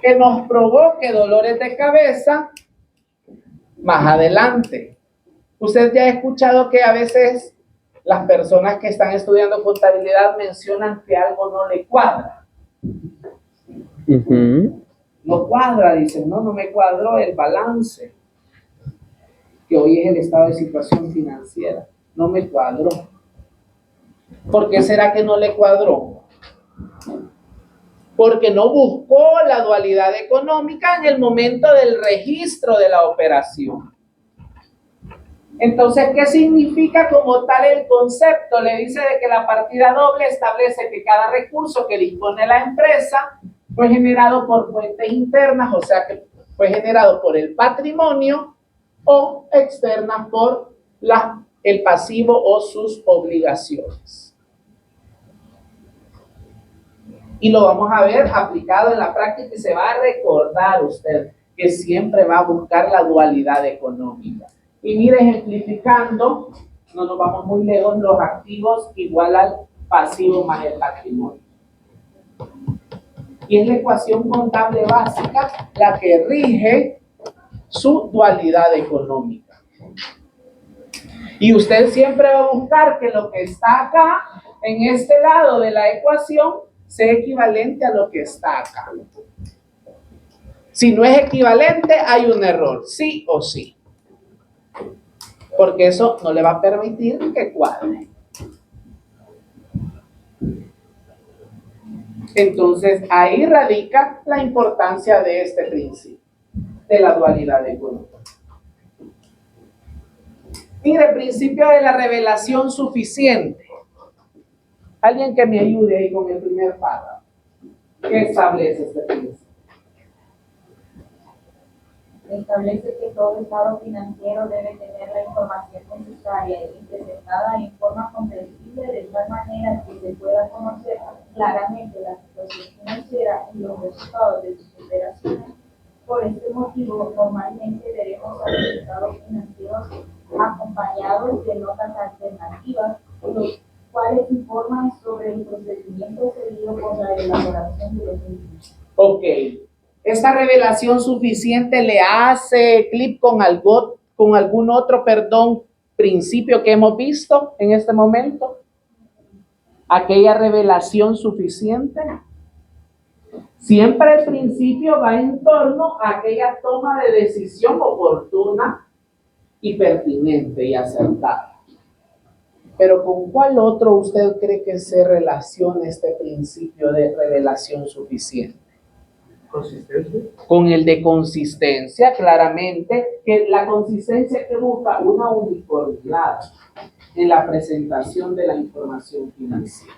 que nos provoque dolores de cabeza más adelante. Usted ya ha escuchado que a veces las personas que están estudiando contabilidad mencionan que algo no le cuadra. No cuadra, dicen, no me cuadró el balance, que hoy es el estado de situación financiera. No me cuadró. ¿Por qué será que no le cuadró? Porque no buscó la dualidad económica en el momento del registro de la operación. Entonces, ¿qué significa como tal el concepto? Le dice de que la partida doble establece que cada recurso que dispone la empresa fue generado por fuentes internas, o sea que fue generado por el patrimonio, o externas por el pasivo o sus obligaciones. Y lo vamos a ver aplicado en la práctica y se va a recordar usted que siempre va a buscar la dualidad económica. Y mire, ejemplificando, no nos vamos muy lejos, los activos igual al pasivo más el patrimonio. Y es la ecuación contable básica la que rige su dualidad económica. Y usted siempre va a buscar que lo que está acá, en este lado de la ecuación, sea equivalente a lo que está acá. Si no es equivalente, hay un error, sí o sí. Porque eso no le va a permitir que cuadre. Entonces, ahí radica la importancia de este principio, de la dualidad económica. Mire, el principio de la revelación suficiente. Alguien que me ayude ahí con el primer párrafo. ¿Qué establece este principio? Establece que todo estado financiero debe tener la información necesaria y presentada en forma comprensible de tal manera que se pueda conocer claramente la situación financiera y los resultados de sus operaciones. Por este motivo, normalmente veremos a los estados financieros acompañados de notas alternativas, los cuales informan sobre el procedimiento seguido por la elaboración de los mismos. Ok. ¿Esta revelación suficiente le hace clic con algún otro, principio que hemos visto en este momento? ¿Aquella revelación suficiente? Siempre el principio va en torno a aquella toma de decisión oportuna y pertinente y acertada. Pero ¿con cuál otro usted cree que se relaciona este principio de revelación suficiente? ¿Consistencia? Con el de consistencia, claramente, que la consistencia que busca una uniformidad en la presentación de la información financiera,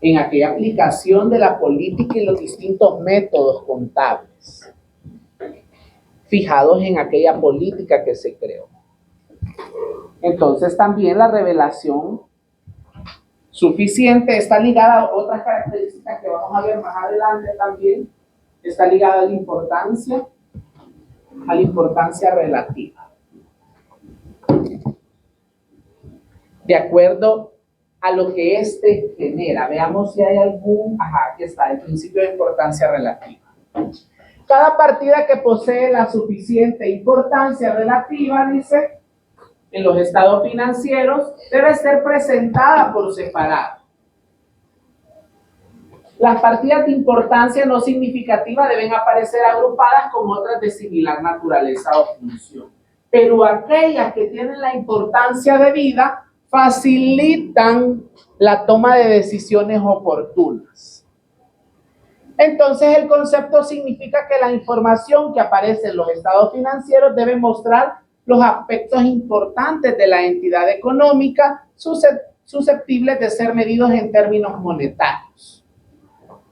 en aquella aplicación de la política y los distintos métodos contables, fijados en aquella política que se creó. Entonces también la revelación suficiente está ligada a otras características que vamos a ver más adelante también. Está ligada a la importancia relativa. De acuerdo a lo que éste genera. Veamos si hay aquí está, el principio de importancia relativa. Cada partida que posee la suficiente importancia relativa, dice, en los estados financieros, debe ser presentada por separado. Las partidas de importancia no significativa deben aparecer agrupadas con otras de similar naturaleza o función. Pero aquellas que tienen la importancia debida facilitan la toma de decisiones oportunas. Entonces, el concepto significa que la información que aparece en los estados financieros debe mostrar los aspectos importantes de la entidad económica susceptibles de ser medidos en términos monetarios.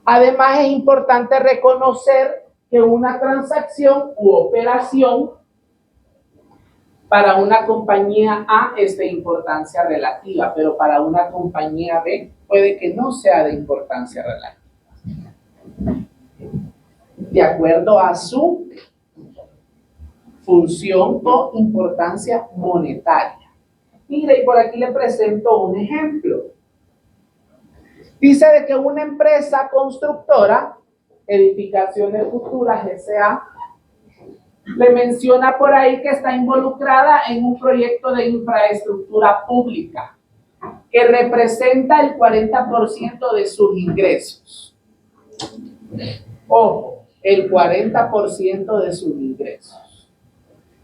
Además, es importante reconocer que una transacción u operación para una compañía A es de importancia relativa, pero para una compañía B puede que no sea de importancia relativa, de acuerdo a su función o importancia monetaria. Mire, y por aquí le presento un ejemplo. Dice de que una empresa constructora, Edificaciones Futuras S.A., le menciona por ahí que está involucrada en un proyecto de infraestructura pública que representa el 40% de sus ingresos. Ojo, el 40% de sus ingresos.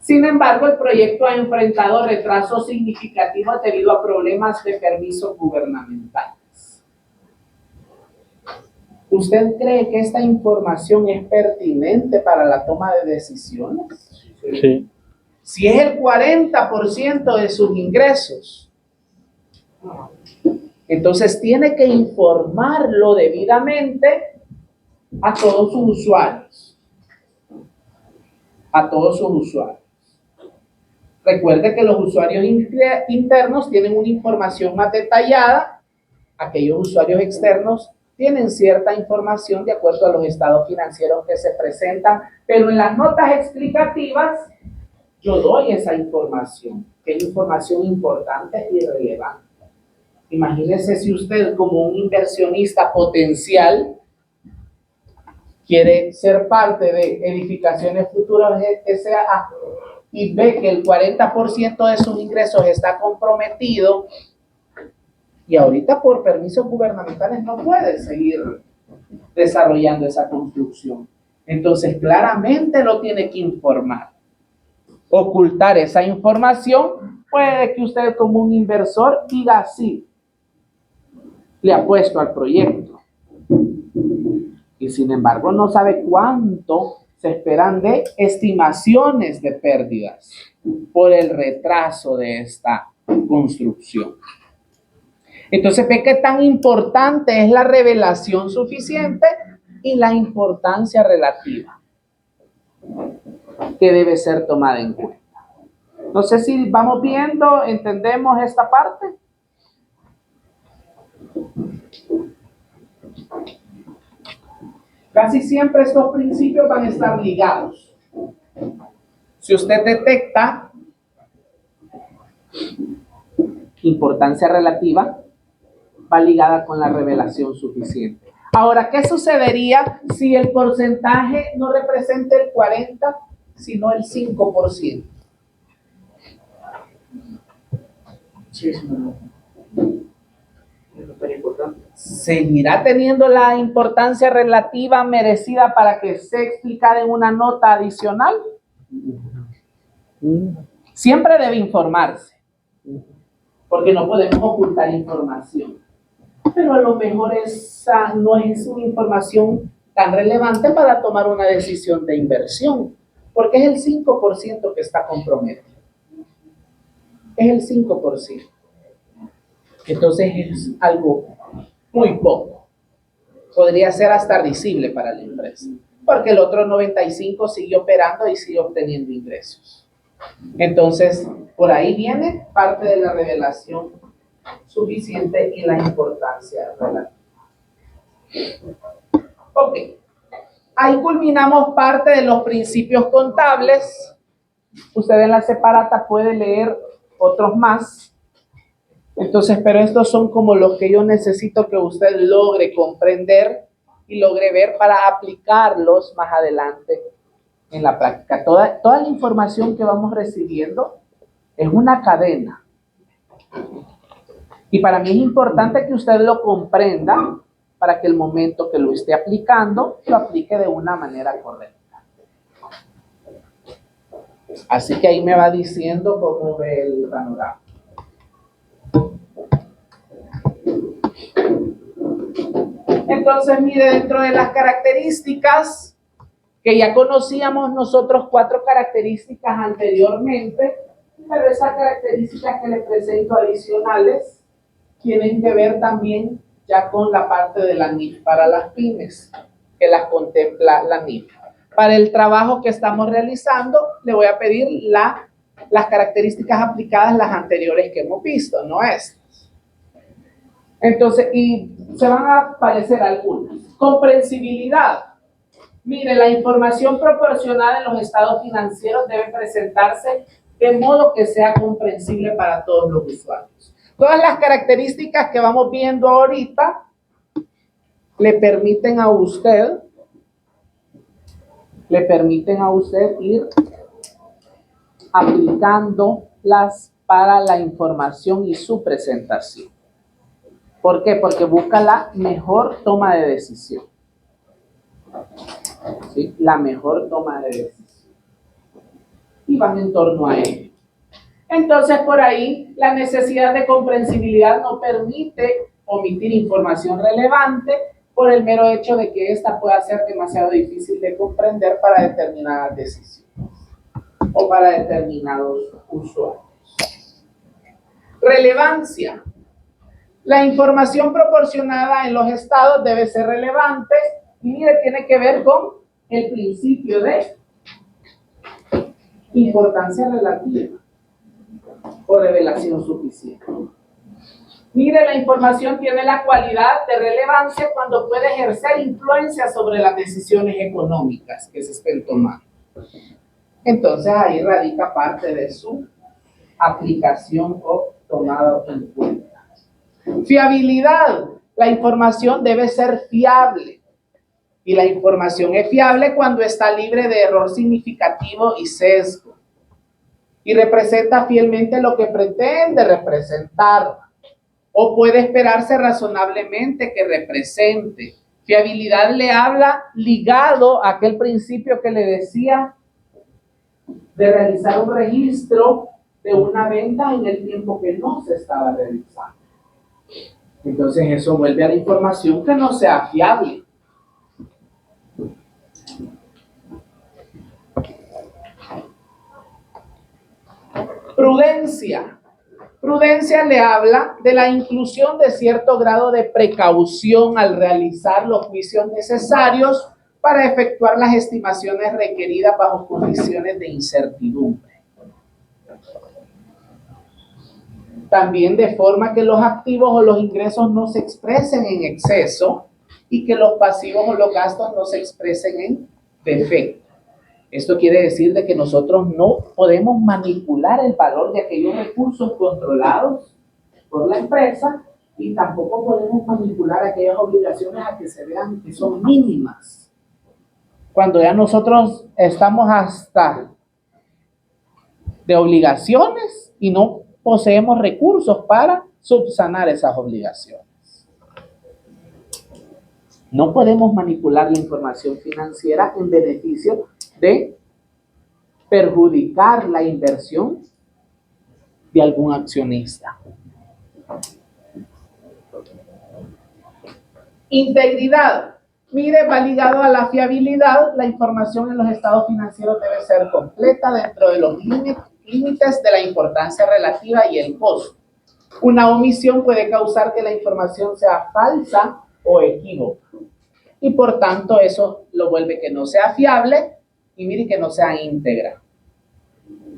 Sin embargo, el proyecto ha enfrentado retrasos significativos debido a problemas de permisos gubernamentales. ¿Usted cree que esta información es pertinente para la toma de decisiones? Sí. Si es el 40% de sus ingresos, entonces tiene que informarlo debidamente a todos sus usuarios. A todos sus usuarios. Recuerde que los usuarios internos tienen una información más detallada. Aquellos usuarios externos tienen cierta información de acuerdo a los estados financieros que se presentan, pero en las notas explicativas yo doy esa información, que es información importante y relevante. Imagínese si usted, como un inversionista potencial, quiere ser parte de Edificaciones Futuras S.A. y ve que el 40% de sus ingresos está comprometido y ahorita por permisos gubernamentales no puede seguir desarrollando esa construcción. Entonces claramente lo tiene que informar. Ocultar esa información puede que usted como un inversor diga sí, le apuesto al proyecto. Y sin embargo no sabe cuánto se esperan de estimaciones de pérdidas por el retraso de esta construcción. Entonces ve qué tan importante es la revelación suficiente y la importancia relativa que debe ser tomada en cuenta. No sé si vamos viendo, entendemos esta parte. Casi siempre estos principios van a estar ligados. Si usted detecta importancia relativa, va ligada con la revelación suficiente. Ahora, ¿qué sucedería si el porcentaje no representa el 40%, sino el 5%? Sí, es muy importante. ¿Seguirá teniendo la importancia relativa merecida para que sea explicada en una nota adicional? Siempre debe informarse, porque no podemos ocultar información. Pero a lo mejor esa no es una información tan relevante para tomar una decisión de inversión, porque es el 5% que está comprometido. Es el 5%. Entonces es algo muy poco. Podría ser hasta risible para la empresa, porque el otro 95% sigue operando y sigue obteniendo ingresos. Entonces, por ahí viene parte de la revelación suficiente y la importancia relativa. Ok, ahí culminamos parte de los principios contables. Usted en la separata puede leer otros más. Entonces, pero estos son como los que yo necesito que usted logre comprender y logre ver para aplicarlos más adelante en la práctica. Toda la información que vamos recibiendo es una cadena. Y para mí es importante que usted lo comprenda para que el momento que lo esté aplicando, lo aplique de una manera correcta. Así que ahí me va diciendo cómo ve el panorama. Entonces, mire, dentro de las características que ya conocíamos nosotros 4 características anteriormente, pero esas características que les presento adicionales tienen que ver también ya con la parte de la NIF para las pymes, que las contempla la NIF. Para el trabajo que estamos realizando, le voy a pedir las características aplicadas, las anteriores que hemos visto, no estas. Entonces, y se van a aparecer algunas. Comprensibilidad. Mire, la información proporcionada en los estados financieros debe presentarse de modo que sea comprensible para todos los usuarios. Todas las características que vamos viendo ahorita le permiten a usted ir aplicándolas para la información y su presentación. ¿Por qué? Porque busca la mejor toma de decisión. ¿Sí? La mejor toma de decisión. Y van en torno a ello. Entonces, por ahí, la necesidad de comprensibilidad no permite omitir información relevante por el mero hecho de que esta pueda ser demasiado difícil de comprender para determinadas decisiones o para determinados usuarios. Relevancia. La información proporcionada en los estados debe ser relevante y mire, tiene que ver con el principio de importancia relativa o revelación suficiente. Mire, la información tiene la cualidad de relevancia cuando puede ejercer influencia sobre las decisiones económicas que se estén tomando. Entonces ahí radica parte de su aplicación o tomada en cuenta. Fiabilidad. La información debe ser fiable. Y la información es fiable cuando está libre de error significativo y sesgo. y representa fielmente lo que pretende representar, o puede esperarse razonablemente que represente. Fiabilidad le habla ligado a aquel principio que le decía de realizar un registro de una venta en el tiempo que no se estaba realizando. Entonces eso vuelve a la información que no sea fiable. Prudencia. Prudencia le habla de la inclusión de cierto grado de precaución al realizar los juicios necesarios para efectuar las estimaciones requeridas bajo condiciones de incertidumbre. También de forma que los activos o los ingresos no se expresen en exceso y que los pasivos o los gastos no se expresen en defecto. Esto quiere decir de que nosotros no podemos manipular el valor de aquellos recursos controlados por la empresa y tampoco podemos manipular aquellas obligaciones a que se vean que son mínimas. Cuando ya nosotros estamos hasta de obligaciones y no poseemos recursos para subsanar esas obligaciones. No podemos manipular la información financiera en beneficio de perjudicar la inversión de algún accionista. Integridad. Mire, va ligado a la fiabilidad. La información en los estados financieros debe ser completa dentro de los límites de la importancia relativa y el costo. Una omisión puede causar que la información sea falsa o equívoca. Y por tanto eso lo vuelve que no sea fiable y mire que no sea íntegra.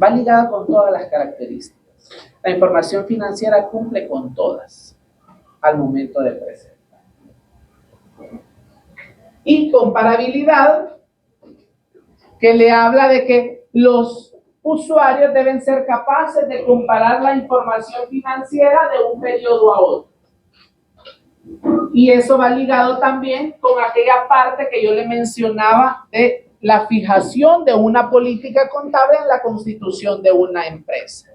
Va ligada con todas las características. La información financiera cumple con todas al momento de presentar. Y comparabilidad, que le habla de que los usuarios deben ser capaces de comparar la información financiera de un periodo a otro. Y eso va ligado también con aquella parte que yo le mencionaba de la fijación de una política contable en la constitución de una empresa.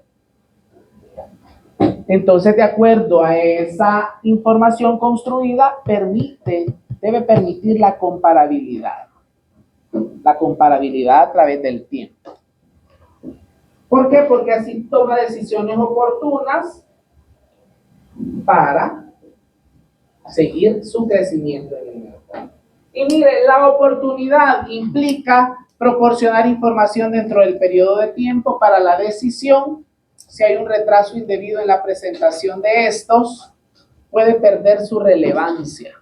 Entonces, de acuerdo a esa información construida, debe permitir la comparabilidad. La comparabilidad a través del tiempo. ¿Por qué? Porque así toma decisiones oportunas para seguir su crecimiento en el mercado. Y mire, la oportunidad implica proporcionar información dentro del periodo de tiempo para la decisión. Si hay un retraso indebido en la presentación de estos, puede perder su relevancia.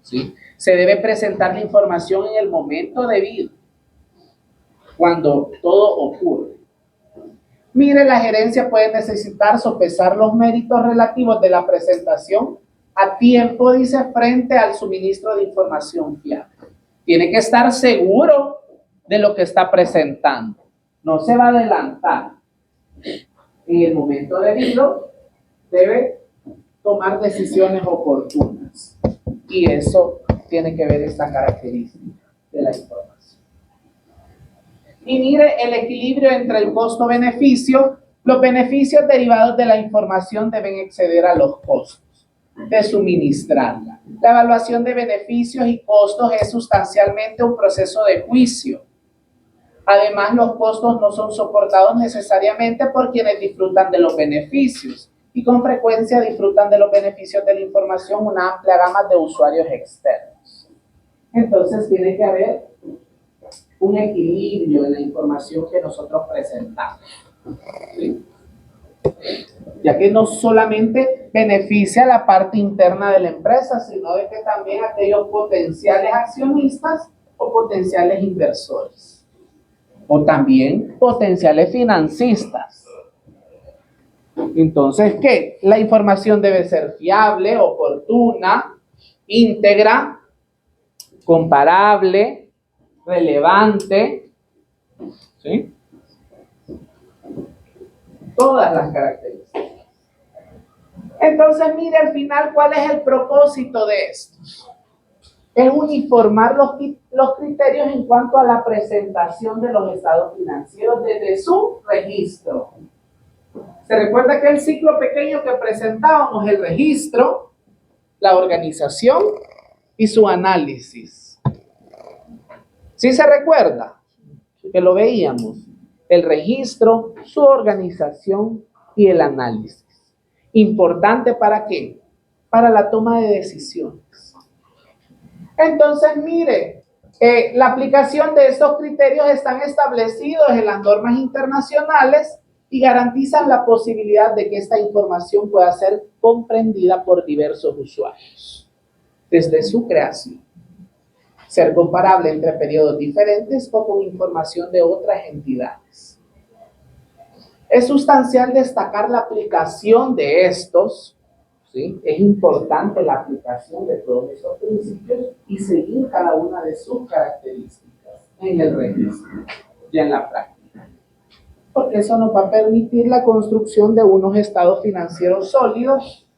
¿Sí? Se debe presentar la información en el momento debido, cuando todo ocurre. Mire, la gerencia puede necesitar sopesar los méritos relativos de la presentación a tiempo, dice, frente al suministro de información fiable. Tiene que estar seguro de lo que está presentando. No se va a adelantar. En el momento debido, debe tomar decisiones oportunas. Y eso tiene que ver esta característica de la información. Y mire, el equilibrio entre el costo-beneficio. Los beneficios derivados de la información deben exceder a los costos de suministrarla. La evaluación de beneficios y costos es sustancialmente un proceso de juicio. Además, los costos no son soportados necesariamente por quienes disfrutan de los beneficios y con frecuencia disfrutan de los beneficios de la información una amplia gama de usuarios externos. Entonces, tiene que haber un equilibrio en la información que nosotros presentamos. ¿Sí? Ya que no solamente beneficia a la parte interna de la empresa, sino de que también a aquellos potenciales accionistas o potenciales inversores, o también potenciales financistas. Entonces, ¿qué? La información debe ser fiable, oportuna, íntegra, comparable, relevante, ¿sí? Todas las características. Entonces, mire al final cuál es el propósito de esto. es uniformar los criterios en cuanto a la presentación de los estados financieros desde su registro. ¿Se recuerda que el ciclo pequeño que presentábamos? El registro, la organización y su análisis. ¿Sí se recuerda? Que lo veíamos. El registro, su organización y el análisis. ¿Importante para qué? Para la toma de decisiones. Entonces, mire, la aplicación de estos criterios están establecidos en las normas internacionales y garantizan la posibilidad de que esta información pueda ser comprendida por diversos usuarios desde su creación. Ser comparable entre periodos diferentes o con información de otras entidades. Es sustancial destacar la aplicación de estos, ¿sí? Es importante la aplicación de todos esos principios y seguir cada una de sus características en el registro y en la práctica. Porque eso nos va a permitir la construcción de unos estados financieros sólidos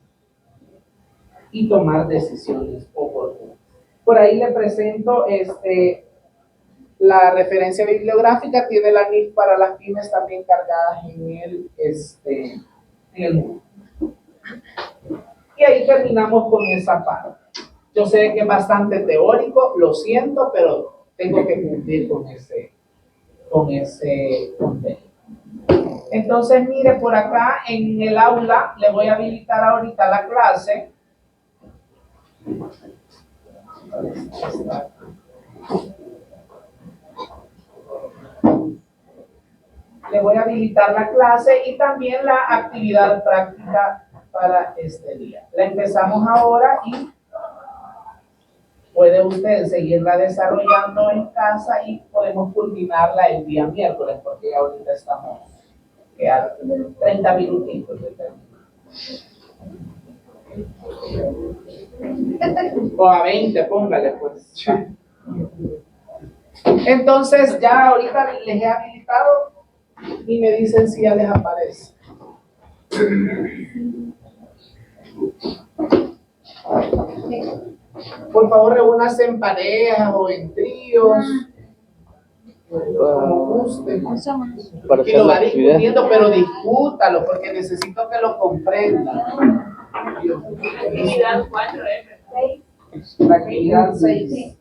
y tomar decisiones oportunas. Por ahí le presento la referencia bibliográfica, tiene la NIF para las pymes también cargadas en el mundo. Y ahí terminamos con esa parte. Yo sé que es bastante teórico, lo siento, pero tengo que cumplir con ese contenido. Entonces, mire, por acá en el aula le voy a habilitar ahorita la clase. Le voy a habilitar la clase y también la actividad práctica para este día. La empezamos ahora y puede usted seguirla desarrollando en casa y podemos culminarla el día miércoles, porque ahorita estamos a 30 minutitos de terminar. O a 20, póngale pues. Entonces ya ahorita les he habilitado y me dicen si ya les aparece. Por favor, reúnanse en parejas o en tríos, como guste. Para Y hacer lo la va actividad. discutiendo, pero discútalo, porque necesito que lo comprendan. Actividad 4F. La actividad 6.